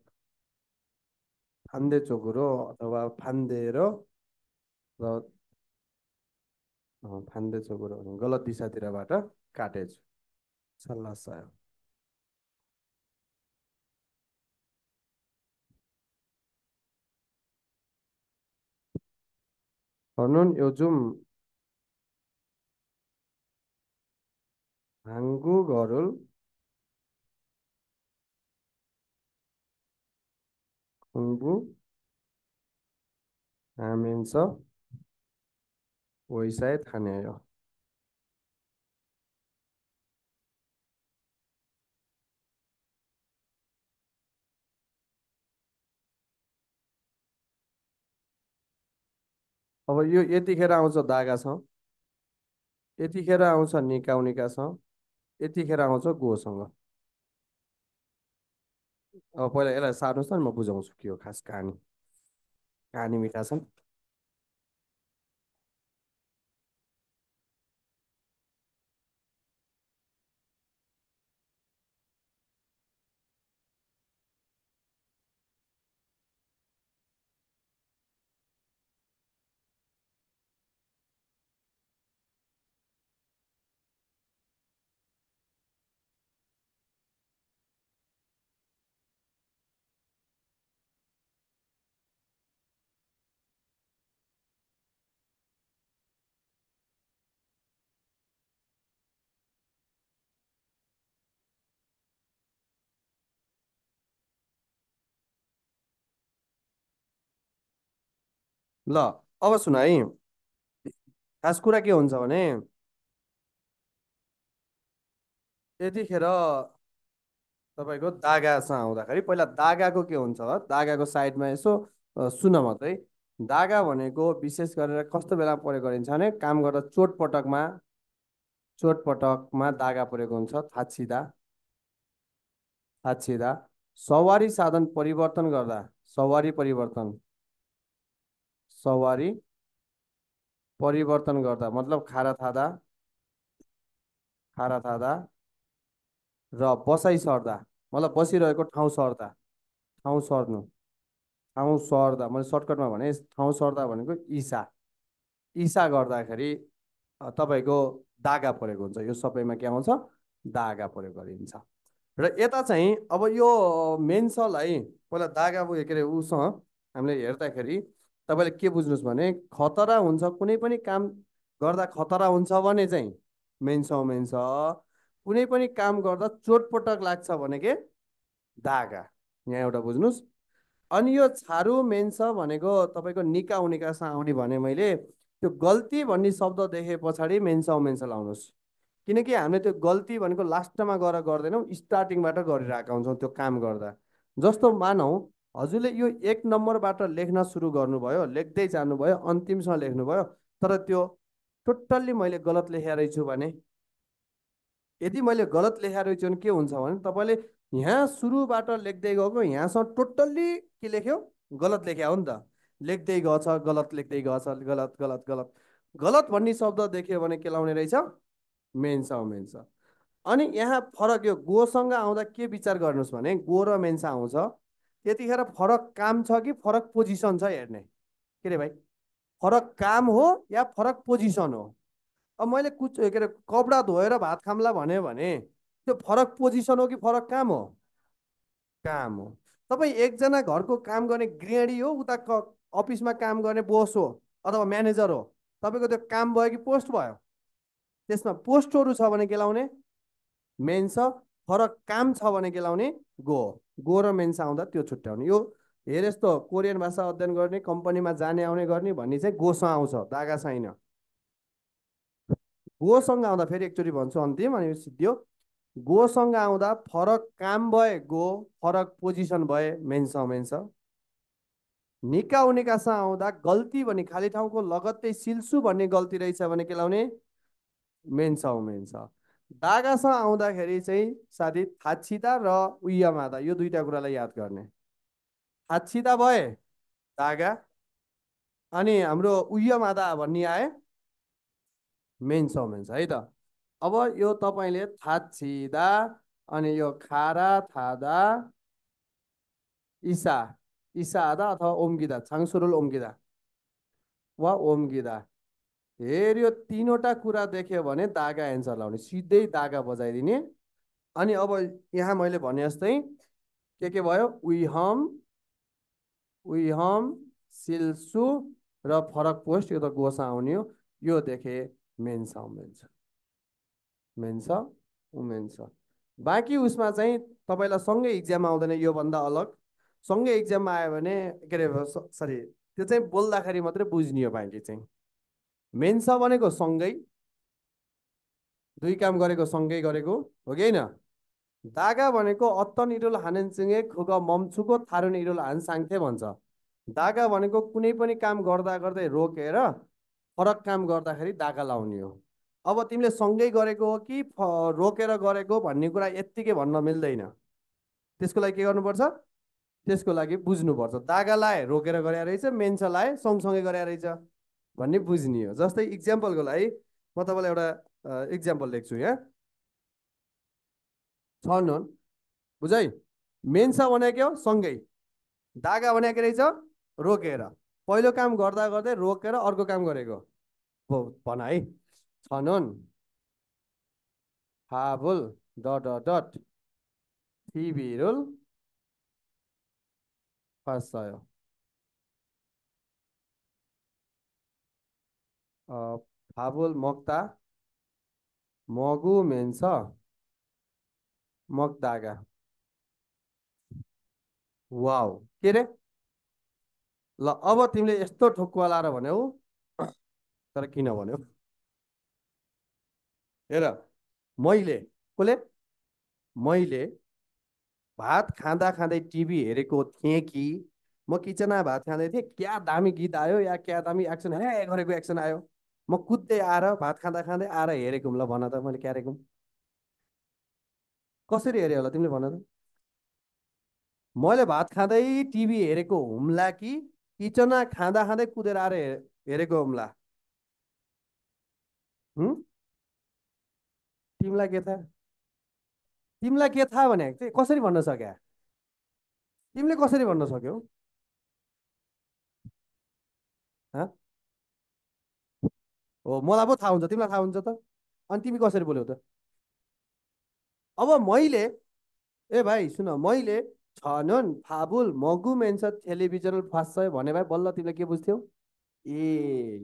반대쪽으로 어थवा 반대로 र 반대쪽으로 गलत दिशातिरबाट काटेछु 잘랐어요. 저는 요즘 한국어를 공부하면서 회사에 다녀요. अब यो यतिखेर आउँछ दागासँग, यतिखेर आउँछ निकाउनिकासँग, यतिखेर आउँछ गोसँग। अब पहिला यसलाई सार्नुहोस् न, म बुझाउँछु के हो खास कहानी। कहानी मिठा छन्। ल अब सुन है, खास कुरा के हुन्छ भने यतिखेर तपाईँको दागासँग आउँदाखेरि पहिला दागाको के हुन्छ, दागाको साइडमा यसो सुन मात्रै। दागा भनेको विशेष गरेर कस्तो बेला प्रयोग गरिन्छ भने काम गर्दा चोटपटकमा दागा परेको हुन्छ, थाँच्चिँदा थाँच्चिँदा। सवारी साधन परिवर्तन गर्दा, सवारी परिवर्तन गर्दा मतलब खारा थादा र बसाइ सर्दा मतलब बसिरहेको ठाउँ सर्नु, ठाउँ सर्दा मैले सर्टकटमा भने ठाउँ सर्दा भनेको ईसा, ईसा गर्दाखेरि तपाईँको दागा परेको हुन्छ। यो सबैमा के आउँछ, दागा प्रयोग गरिन्छ। र यता चाहिँ अब यो मेन्सलाई पहिला दागा उयो के अरे उसँग हामीले हेर्दाखेरि तपाईँले के बुझ्नुहोस् भने खतरा हुन्छ, कुनै पनि काम गर्दा खतरा हुन्छ भने चाहिँ मेन्स, कुनै पनि काम गर्दा चोटपटक लाग्छ भने के दागा, यहाँ एउटा बुझ्नुहोस्। अनि यो छारु मेन्स भनेको तपाईँको निका उनिकासँग आउने भने मैले त्यो गल्ती भन्ने शब्द देखे पछाडि मेन्स लाउनुहोस्। किनकि हामीले त्यो गल्ती भनेको लास्टमा गएर गर्दैनौँ, स्टार्टिङबाट गरिरहेका हुन्छौँ त्यो काम गर्दा। जस्तो मानौ हजुरले यो 1 नम्बरबाट लेख्न सुरु गर्नुभयो, लेख्दै जानुभयो, अन्तिमसम्म लेख्नुभयो, तर त्यो टोटल्ली मैले गलत लेखेको रहेछु भने, यदि मैले गलत लेखेको रहेछु भने के हुन्छ भने तपाईँले यहाँ सुरुबाट लेख्दै गएको यहाँसम्म टोटल्ली के लेख्यो, गलत लेख्या हो नि त। लेख्दै गछ, गलत लेख्दै गछ, गलत गलत गलत गलत भन्ने शब्द देख्यो भने के लाउने रहेछ, मेन्स। अनि यहाँ फरक यो गोसँग आउँदा के विचार गर्नुहोस् भने गो र मेन्सा आउँछ त्यतिखेर फरक काम छ कि फरक पोजिसन छ हेर्ने के अरे भाइ फरक काम हो या फरक पोजिसन हो अब मैले के अरे कपडा धोएर भात खाम्ला भन्यो भने त्यो फरक पोजिसन हो कि फरक काम हो काम हो तपाईँ एकजना घरको काम गर्ने गृहिणी हो उता अफिसमा काम गर्ने बोस हो अथवा म्यानेजर हो तपाईँको त्यो काम भयो कि पोस्ट भयो त्यसमा पोस्टहरू छ भने के लाउने मेन्स फरक काम छ भने के लाउने गो गो र मेन्स आउँदा त्यो छुट्याउने यो हेर यस्तो कोरियन भाषा अध्ययन गर्ने कम्पनीमा जाने आउने गर्ने भन्ने चाहिँ गोसँग आउँछ दागा छैन गोसँग आउँदा फेरि एकचोटि भन्छु अन्तिम अनि सिद्धियो गोसँग आउँदा फरक काम भए गो फरक पोजिसन भए मेन्स मेन्स निका उनिकासँग आउँदा गल्ती भने खाली ठाउँको लगत्तै सिल्सु भन्ने गल्ती रहेछ भने के लाउने मेन्स मेन्स दागासँग आउँदाखेरि चाहिँ साथी थाछिदा र उयामादा यो दुईटा कुरालाई याद गर्ने थाछिदा भए दागा अनि हाम्रो उयामादा भन्ने आए मेन्स मेन्स है त अब यो तपाईँले थाछिदा अनि यो खारा थादा इसा इसादा अथवा ओम्गिदा छाङसुरुल ओम्गिदा वा ओम्गिदा हेर यो तिनवटा कुरा देख्यो भने दागा एन्सर लाउने सिधै दागा बजाइदिने अनि अब यहाँ मैले भने जस्तै के भयो उइहम सिल्सु र फरक पोस्ट यो त गोसा आउने हो यो देखे मेन्स मेन्स मेन्स उमेन्स बाँकी उसमा चाहिँ तपाईँलाई सँगै इक्जाम आउँदैन योभन्दा अलग सँगै इक्जाममा आयो भने के अरे सरी त्यो चाहिँ बोल्दाखेरि मात्रै बुझ्ने हो बाँकी चाहिँ मेन्स भनेको सँगै दुई काम गरेको सँगै गरेको हो कि होइन दागा भनेको अत्तन इरुल हानेनसिङे खुग मम्छुको थारुन इरुल हानसाङथे भन्छ दागा भनेको कुनै पनि काम गर्दा गर्दै रोकेर फरक काम गर्दाखेरि दागा लाउने हो अब तिमीले सँगै गरेको हो कि रोकेर गरेको भन्ने कुरा यत्तिकै भन्न मिल्दैन त्यसको लागि के गर्नुपर्छ त्यसको लागि बुझ्नुपर्छ दागा लाए रोकेर गरे रहेछ मेन्स लाए सँगसँगै गरे रहेछ भन्ने बुझ्ने हो जस्तै इक्जाम्पलको लागि म तपाईँलाई एउटा इक्जाम्पल लेख्छु यहाँ छन् बुझ है मेन्स भनेको हो सँगै दागा भनेको रहेछ रोकेर पहिलो काम गर्दा गर्दै रोकेर अर्को काम गरेको भन है छन् फाबुल डट डट थिबिरुल फासयो फाबुल मक्ता मगु मेन्स मगदागा वाउ के रे ल अब तिमीले यस्तो ठोक्कुवा लाएर भन्यौ तर किन भन्यौ हेर मैले मैले भात खाँदा खाँदै टिभी हेरेको थिएँ कि म किचनमा भात खाँदै थिएँ क्या दामी गीत आयो या क्या दामी एक्सन हे गरेको एक्सन आयो म कुद्दै आएर भात खाँदा खाँदै आएर हेरेको ल भन त मैले क्यारेको कसरी हेरेँ होला तिमीले भन त मैले भात खाँदै टिभी हेरेको हुम्ला कि किचनमा खाँदा खाँदै कुदेर आएर हेरेको हुम्ला तिमीलाई के थाहा तिमीलाई के थाहा भने चाहिँ कसरी भन्न सक्या तिमीले कसरी भन्न सक्यौ हो मलाई पो थाहा हुन्छ तिमीलाई थाहा हुन्छ त अनि तिमी कसरी बोल्यौ त अब मैले ए भाइ सुन मैले छनन् फाबुल मगु मेन्छ टेलिभिजन फास्ट भने भाइ बल्ल तिमीले के बुझ्थ्यौ ए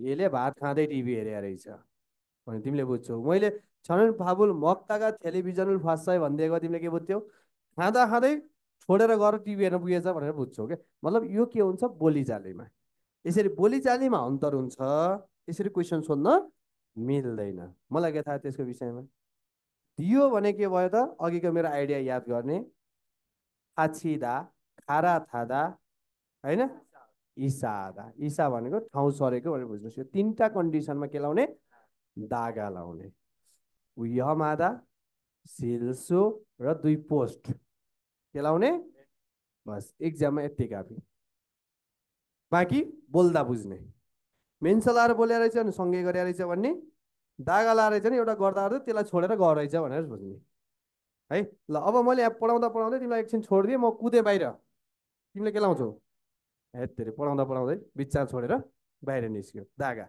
यसले भात खाँदै टिभी हेरे रहेछ भने तिमीले बुझ्छौ मैले छनन् फाबुल मक्ताका टेलिभिजन फास्ट भनिदिएको तिमीले के बुझ्थ्यौ खाँदा खाँदै छोडेर गएर टिभी हेर्न पुगेछ भनेर बुझ्छौ क्या मतलब यो के हुन्छ बोलीचालीमा यसरी बोलीचालीमा अन्तर हुन्छ यसरी क्वेसन सोध्न मिल्दैन मलाई के थाहा त्यसको विषयमा दियो भने के भयो त अघिको मेरो आइडिया याद गर्ने थाछिदा खारा थादा होइन इसादा इसा भनेको ठाउँ सरेको भनेर बुझ्नुहोस् यो तिनवटा कन्डिसनमा के लाउने दागा लाउने उयमादा सिल्सो र दुई पोस्ट के लाउने बस इक्जाममा यति काफी बाँकी बोल्दा बुझ्ने मेन्स लाएर बोले रहेछ अनि सँगै गरे रहेछ भन्ने दागा लाएर चाहिँ एउटा गर्दा गर्दै त्यसलाई छोडेर गएर रहेछ भनेर बुझ्ने है। ल अब मैले यहाँ पढाउँदा पढाउँदै तिमीलाई एकछिन छोडिदिएँ, म कुदेँ बाहिर, तिमीले के लाउँछौ? हेत तेरि, पढाउँदा पढाउँदै बिच्चा छोडेर बाहिर निस्क्यो दागा।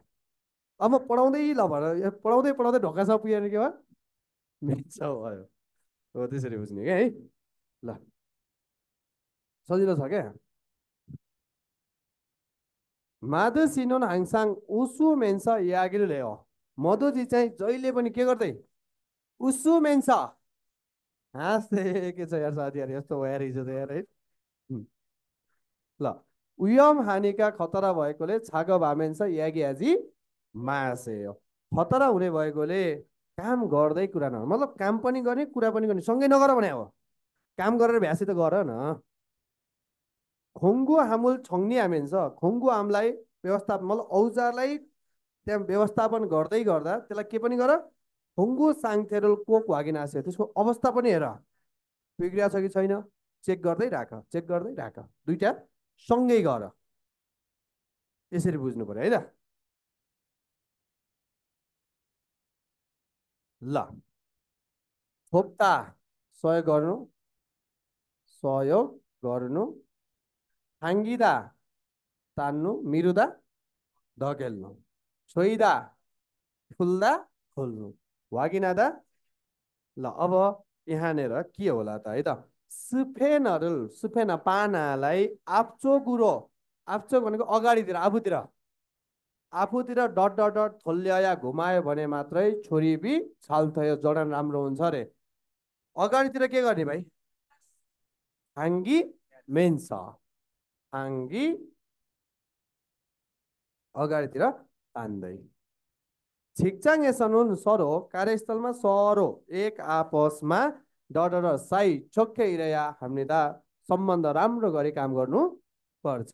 अब म पढाउँदै ल भएर पढाउँदै पढाउँदै ढोकासम्म पुगेन के भयो, मिल्छ भयो। हो त्यसरी बुझ्ने क्या है। ल सजिलो छ क्या। माधु सिनोन हाङसाङ उसु मेन्स यागिल ल्यायो। मधुजी चाहिँ जहिले पनि के गर्दै उसु मेन्स हाँस्दै के छ यार साथीहरू, यस्तो भयो यार हिजो त यार है। ल उयम हानिका खतरा भएकोले छाग भामेन्स यागी आजी मासे हो। खतरा हुने भएकोले काम गर्दै कुरा न, मतलब काम पनि गर्ने कुरा पनि गर्ने सँगै नगर भने हो। काम गरेर भ्यासी त गर न। खोङ्गु हामुल छङ्नी हामेन्छ, खोङ्गु हामलाई व्यवस्थापन मतलब औजारलाई त्यहाँ व्यवस्थापन गर्दै गर्दा त्यसलाई के पनि गर, खोङ्गु साङथेरोल कोक भागिनासे त्यसको अवस्था पनि हेर, बिग्रिया छ कि छैन चेक गर्दै राख, चेक गर्दै राख, दुइटा सँगै गर। यसरी बुझ्नु पर्यो है त। ल थोप्ता सहयोग गर्नु, सहयोग गर्नु, थाङ्गिदा तान्नु, मिरुदा धकेल्नु, छोइदा फुल्दा खोल्नु, वागिनादा। ल अब यहाँनिर के होला त है त, सुफेनहरू सुफेन पानालाई आप्चो गुरो, आप्चो भनेको अगाडितिर आफूतिर, आफूतिर डट डट डट थोल्याया घुमायो भने मात्रै छोरी बि छाल थयो जडन राम्रो हुन्छ अरे। अगाडितिर के गर्ने भाइ, हाङ्गी मेन्स, हाङ्गी अगाडितिर तान्दै। छिकचाङ एसनुन सरो कार्यस्थलमा सरो एक आपसमा डर र साई चोक्कै इरया हामीले सम्बन्ध राम्रो गरी काम गर्नु पर्छ।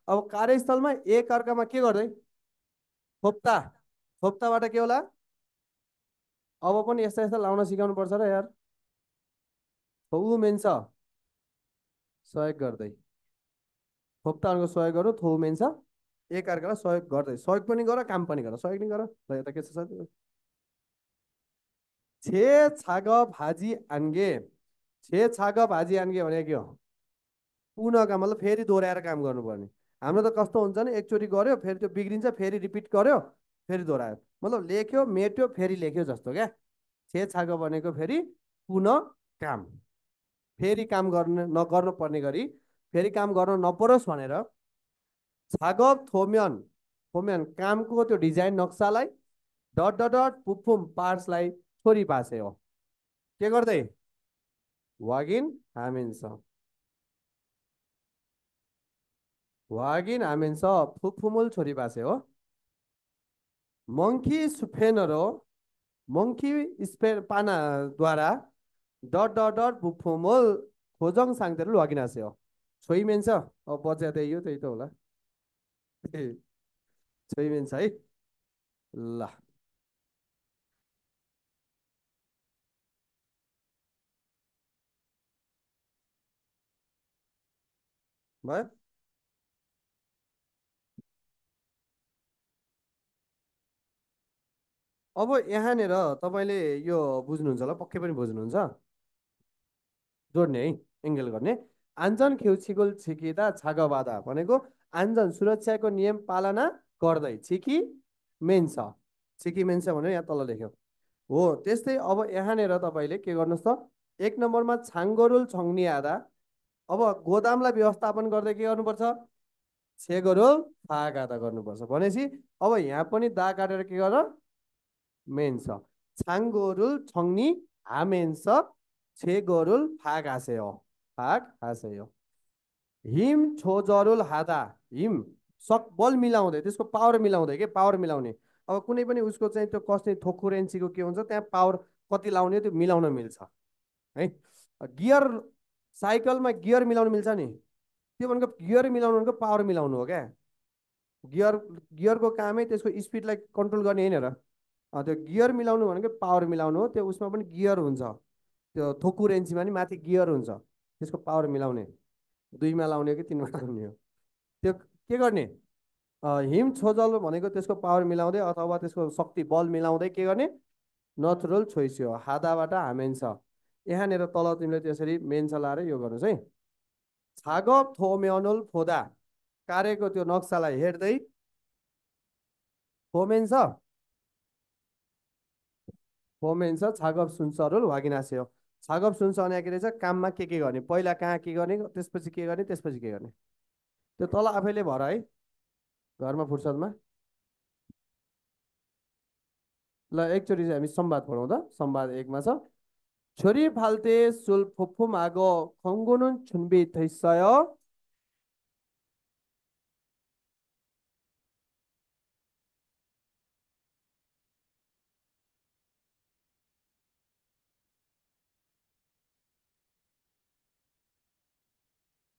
अब कार्यस्थलमा एक अर्कामा के गर्दै थोप्ता, थोप्ताबाट के होला, अब पनि यस्ता यस्ता लाउन सिकाउनु पर्छ र यार। थौ मेन्छ सहयोग गर्दै, थोप्ताहरूको सहयोग गर्नु, थौ मेन्छ एक अर्कालाई सहयोग गर्दै, सहयोग पनि गर काम पनि गर, सहयोग नि गर। ल यता के छ, छे छाग भाजी आन्गे, छे छाग भाजी आन्गे भने के हो, पुनःका मतलब फेरि दोहोऱ्याएर काम गर्नुपर्ने। हाम्रो त कस्तो हुन्छ नि, एकचोटि गऱ्यो फेरि त्यो बिग्रिन्छ, फेरि रिपिट गर्यो, फेरि दोहोऱ्यायो, मतलब लेख्यो मेट्यो फेरि लेख्यो जस्तो क्या। छे छाग भनेको फेरि पुनः काम, फेरि काम गर्न नगर्नु पर्ने गरी, फेरि काम गर्न नपरोस् भनेर छागब थोम्यन, थोम्यन कामको त्यो डिजाइन नक्सालाई डट डट डट पुफुम पार्ट्सलाई छोरी पासे हो। के गर्दै वागिन हामिन्छ, वागिन हामिन्छ फुफुमुल छोरी पासे हो। मङ्की सुफेनरो, मङ्की स्पेन पानाद्वारा डट डट डट पुफुमुल खोजङ साङतिर वागिन आसे हो। छोइ मेन्छ अब बच्चा त्यही हो, त्यही त होला। छोइ मेन्छ है। ल भयो। अब यहाँनिर तपाईँले यो बुझ्नुहुन्छ होला, पक्कै पनि बुझ्नुहुन्छ, जोड्ने है, एङ्गल गर्ने। आन्जन खेउछिगोल छिकिँदा छाग बाधा भनेको आन्जन सुरक्षाको नियम पालना गर्दै छिकी मेन्छ, छिकी मेन्छ भनेर यहाँ तल लेख्यो हो। त्यस्तै अब यहाँनिर तपाईँले के गर्नुहोस् त, एक नम्बरमा छाङ्गोरुल छङ्नी आधा, अब गोदामलाई व्यवस्थापन गर्दै के गर्नुपर्छ, छेगोरुल फाग आधा गर्नुपर्छ भनेपछि अब यहाँ पनि दा काटेर के गर मेन्छ, छाङ्गोरुल छङ्नी हामेन्छ छेगोरुल फाग हासे हो, फाग हासे हो। हिम छोजरुल हादा, हिम सक बल मिलाउँदै त्यसको पावर मिलाउँदै के पावर मिलाउने। अब कुनै पनि उसको चाहिँ त्यो कस्ने थोकुरेन्सीको के हुन्छ त्यहाँ पावर कति लाउने त्यो मिलाउन मिल्छ है। गियर साइकलमा गियर मिलाउनु मिल्छ नि, त्यो भनेको गियर मिलाउनु भनेको पावर मिलाउनु हो क्या। गियर गियरको कामै त्यसको स्पिडलाई कन्ट्रोल गर्ने होइन र, त्यो गियर मिलाउनु भनेको पावर मिलाउनु हो। त्यो उसमा पनि गियर हुन्छ, त्यो थोकुरेन्सीमा नि माथि गियर हुन्छ, त्यसको पावर मिलाउने, दुईमा लाउने हो कि तिनमा लाउने हो, त्यो के गर्ने। हिम छोजल भनेको त्यसको पावर मिलाउँदै अथवा त्यसको शक्ति बल मिलाउँदै के गर्ने, नथुरल छोइस्यो हादाबाट हामेन्छ यहाँनिर तल तिमीले त्यसरी मेन लाएर यो गर्नुहोस् है। छागप थोम्योनुल फोदा कार्यको त्यो नक्सालाई हेर्दै फोमेन्छ फोमेन्छ छागप सुनसरुल वागिनास्यो। छागप सुन्छ भने के रहेछ, काममा के गर्ने, पहिला कहाँ के गर्ने, त्यसपछि के गर्ने, त्यसपछि के गर्ने, त्यो तल आफैले भर है घरमा फुर्सदमा। ल एकचोटि चाहिँ हामी संवाद पढौँ त। संवाद एकमा छ, छोरी फाल्ते सुल फुफुम आगो खङ्गुनुन छुन्बी थैसयो।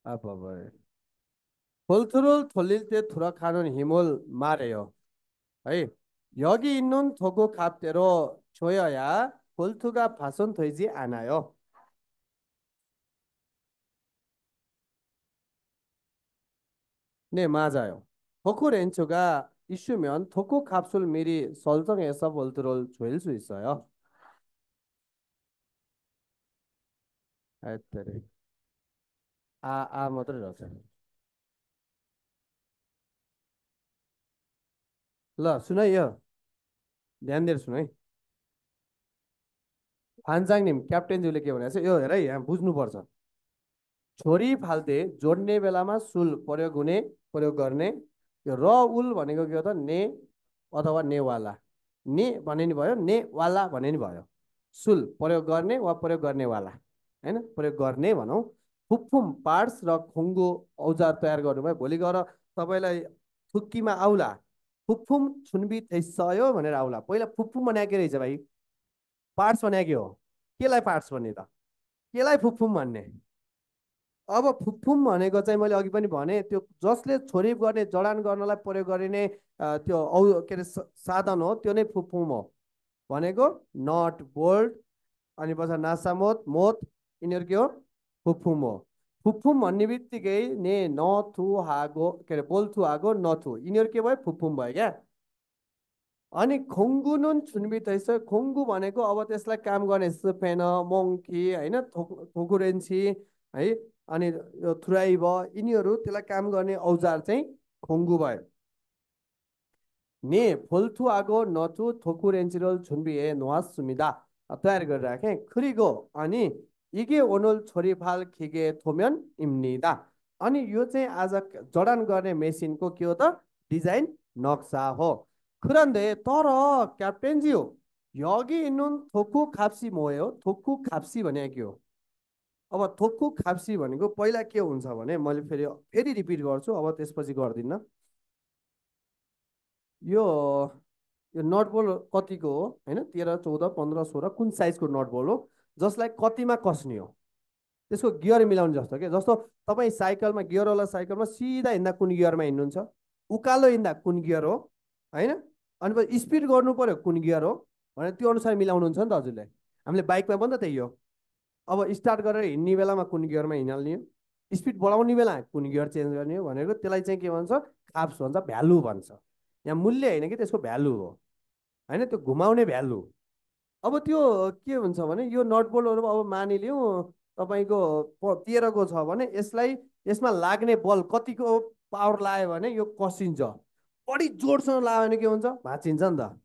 अब थोल्थुरुल थोलिल्ते थुरा खानुन हिमुल मारेयो है। 여기 있는 도구 값대로 줘야 볼트가 파손되지 않아요. 네, 맞아요. 도구 렌즈가 있으면 도구 값을 미리 설정해서 볼트를 조일 수 있어요. 하여튼 मात्रै रहेछ। ल सुन है यो, ध्यान दिएर सुन है। भान्जाङनिम क्याप्टेनज्यूले के भनेको छ यो हेर है, यहाँ बुझ्नुपर्छ। छोरी फाल्ते जोड्ने बेलामा सुल प्रयोग गर्ने। यो र उल भनेको के हो त, ने अथवा नेवाला। ने भने नि भयो, नेवाला भने नि भयो। सुल प्रयोग गर्ने वा प्रयोग गर्नेवाला होइन, प्रयोग गर्ने भनौँ। फुफुम पार्ट्स र खुङ्गु औजार तयार गर्नुभयो, भोलि गएर तपाईँलाई थुक्कीमा आउला फुफुम छुन्बी सयो भनेर आउला। पहिला फुफुम भने के रहेछ भाइ, पार्ट्स भने के हो, केलाई पार्ट्स भन्ने त, केलाई फुफुम भन्ने। अब फुफुम भनेको चाहिँ मैले अघि पनि भने, त्यो जसले छोरी गर्ने जडान गर्नलाई प्रयोग गरिने त्यो के अरे साधन हो, त्यो नै फुफुम हो भनेको। नट बोल्ट अनि पछाडि नासा मोत मोत, यिनीहरू के हो, फुफुम हो। फुफुम भन्ने बित्तिकै ने नथु हागो के अरे बोल्थु हागो नथु, यिनीहरू के भयो, फुफुम भयो क्या। अनि खोङ्गु नुन छुन्बी तैस, खोङ्गु भनेको अब त्यसलाई काम गर्ने सुपेन मङ्की होइन, थोकुरेन्सी है, अनि यो थुराइ भयो, यिनीहरू त्यसलाई काम गर्ने औजार चाहिँ खोङ्गु भयो। ने फोल्थु आगो नथु थोकुरेन्सिरोल छुन्बी नोहासुमिदा तयार गरेर राखेँ खुरिगो। अनि इगे ओनोल छोरीफाल खिगे थोम्यन इम्निदा। अनि यो चाहिँ आज जडान गर्ने मेसिनको के हो त, डिजाइन नक्सा हो। 그런데 तर क्याप्टेनज्यू 여기 있는 토쿠 값이 뭐예요? 토쿠 값이 भने के हो? अब थोक्कु खाप्सी भनेको पहिला के हुन्छ भने, मैले फेरि फेरि रिपिट गर्छु, अब त्यसपछि गर्दिनँ। यो यो नट बोल कतिको हो होइन, 13 14 15 16 कुन साइजको नट बोल हो, जसलाई कतिमा कसनी हो, त्यसको गियर मिलाउने जस्तो के। जस्तो तपाईँ साइकलमा गियरवाला साइकलमा सिधा हिँड्दा कुन गियरमा हिँड्नुहुन्छ, उकालो हिँड्दा कुन गियर हो होइन, अनि स्पिड गर्नु पर्यो कुन गियर हो भनेर त्यो अनुसार मिलाउनुहुन्छ नि त हजुरले। हामीले बाइकमा पनि त त्यही हो। अब स्टार्ट गरेर हिँड्ने बेलामा कुन गियरमा हिँड्ने हो, स्पिड बढाउने बेला कुन गियर चेन्ज गर्ने हो भनेको, त्यसलाई चाहिँ के भन्छ, खाप्स भन्छ, भ्यालु भन्छ। यहाँ मूल्य होइन कि त्यसको भ्यालु हो होइन, त्यो घुमाउने भ्यालु। अब त्यो के हुन्छ भने, यो नट बोल्टहरू अब मानिलिउँ तपाईँको 13 को छ भने यसलाई, यसमा लाग्ने बल कतिको पावर लाग्यो भने यो कसिन्छ। बढी जोडसँग लाग्यो भने के हुन्छ, भाँचिन्छ नि त।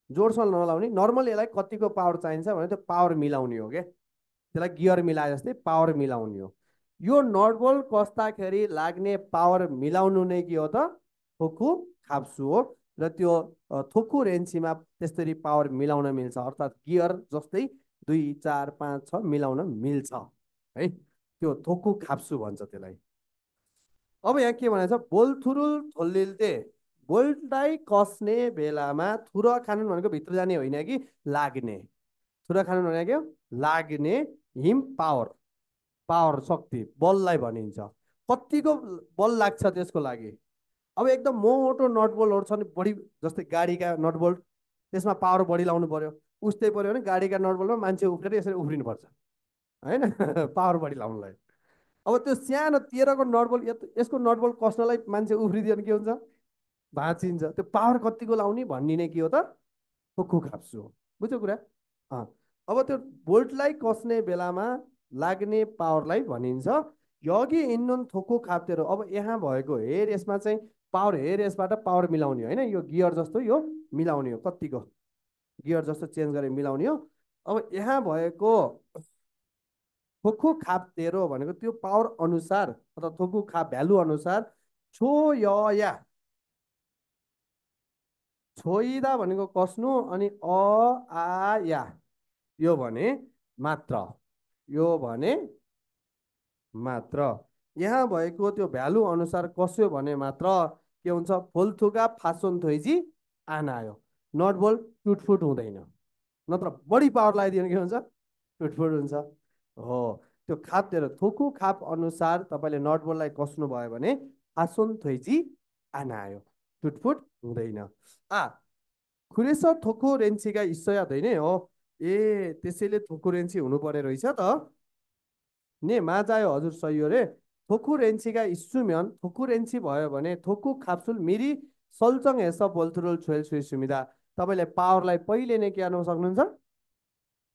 जोडसँग नलाउने नर्मल, यसलाई कतिको पावर चाहिन्छ भने त्यो पावर मिलाउने हो क्या, त्यसलाई गियर मिलाए जस्तै पावर मिलाउने हो। यो नट बोल्ट कस्दाखेरि लाग्ने पावर मिलाउनु नै के हो त, थोक्कु खाप्सु हो। र त्यो थोक्कु रेन्सीमा त्यसरी पावर मिलाउन मिल्छ, अर्थात् गियर जस्तै 2 4 5 6 मिलाउन मिल्छ है, त्यो थोक्कु खाप्सु भन्छ त्यसलाई। अब यहाँ के भनेको छ, बोल्थुरुल थोल्लिल्ते, बोल्टलाई कस्ने बेलामा थुर खानुन भनेको भित्र जाने होइन कि लाग्ने। थुर खानुन भनेको के हो, लाग्ने। हिम पावर, पावर शक्ति बललाई भनिन्छ। कतिको बल लाग्छ त्यसको लागि। अब एकदम मोटो नट बोल्टहरू छ नि, बढी जस्तै गाडीका नट बोल्ट, त्यसमा पावर बढी लाउनु पर्यो। उस्तै पर्यो भने गाडीका नट बोल्टमा मान्छे उफ्रेर यसरी उफ्रिनुपर्छ होइन पावर बढी लाउनुलाई। अब त्यो सानो 13 को नट बोल्ट, यसको नट बोल्ट कस्नलाई मान्छे उफ्रिदियो भने के हुन्छ, भाँचिन्छ। त्यो पावर कतिको लाउने भन्ने नै के हो त, थोक्कु खाप्सु हो। बुझ्यो कुरा? अब त्यो बोल्टलाई कस्ने बेलामा लाग्ने पावरलाई भनिन्छ यगी इन्धन थोको खाप्टेरो। अब यहाँ भएको हेर यसमा चाहिँ पावर, हेर यसबाट पावर मिलाउने होइन, यो गियर जस्तो यो मिलाउने हो, कतिको गियर जस्तो चेन्ज गरेर मिलाउने हो। अब यहाँ भएको थोकु खाप तेरो भनेको त्यो पावर अनुसार अथवा थोकु खाप भ्यालु अनुसार छो य या, छोइदा भनेको कस्नु अनि आ या, यो भने मात्र, यो भने मात्र। यहाँ भएको त्यो भ्यालु अनुसार कस्यो भने मात्र के हुन्छ, फोल्थुका फासोन थोइजी आनायो, नट बोल्ट टुटफुट हुँदैन। नत्र बढी पावर लगाइदियो भने के हुन्छ, टुटफुट हुन्छ। हो, त्यो खापतिर थोकु खाप अनुसार तपाईँले नट बोल्टलाई कस्नु भयो भने फासोन थोइजी आनायो, टुटफुट हुँदैन। आ खुरेस थोको रेन्सीका इस्सया दैन हो, ए त्यसैले थोको रेन्सी हुनु पर्ने रहेछ त। ने माजायो हजुर सही हो रे। थोकु रेन्सीका इस्सुम्यान थोकु रेन्सी भयो भने थोकु खाप्सुल मिरी सल्चङ हेस बोल्थुरुल छोइल सुइ सुविधा। तपाईँले पावरलाई पहिले नै के गर्नु सक्नुहुन्छ,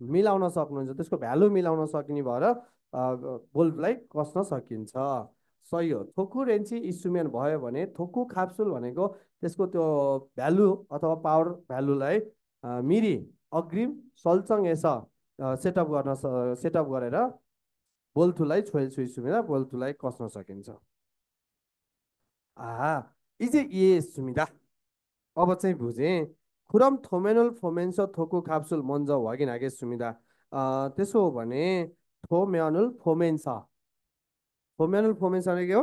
मिलाउन सक्नुहुन्छ, त्यसको भ्यालु मिलाउन सकिने भएर बल्बलाई कस्न सकिन्छ। सही हो, थोकु रेन्ची इन्स्ट्रुमेन्ट भयो भने थोकु खाप्सुल भनेको त्यसको त्यो भ्यालु अथवा पावर भ्यालुलाई मिरी अग्रिम सल्चङ एस सेटअप गरेर बोल्थुलाई छोइल सुइ सुविधा बोल्थुलाई कस्न सकिन्छ। इजे ए सुविधा। अब चाहिँ बुझेँ। खुरम थोमेनुल फोमेन्सो थोकु खाप्सुल मन्ज वागिन हागे सुविधा। त्यसो हो भने थोम्यानुल फोमेन्स, फोम्यानुल फोमेन्स भनेको के हो,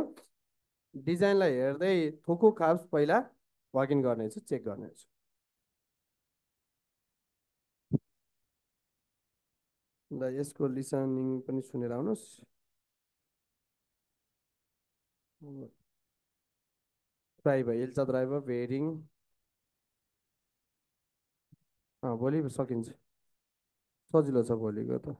डिजाइनलाई हेर्दै थोकु खाप्स पहिला वागिन गर्नेछु, चेक गर्नेछु। ल यसको लिसनिङ पनि सुनेर आउनुहोस्। ड्राइभर इल्चा ड्राइभर बेरिङ, भोलि सकिन्छ, सजिलो छ भोलिको त।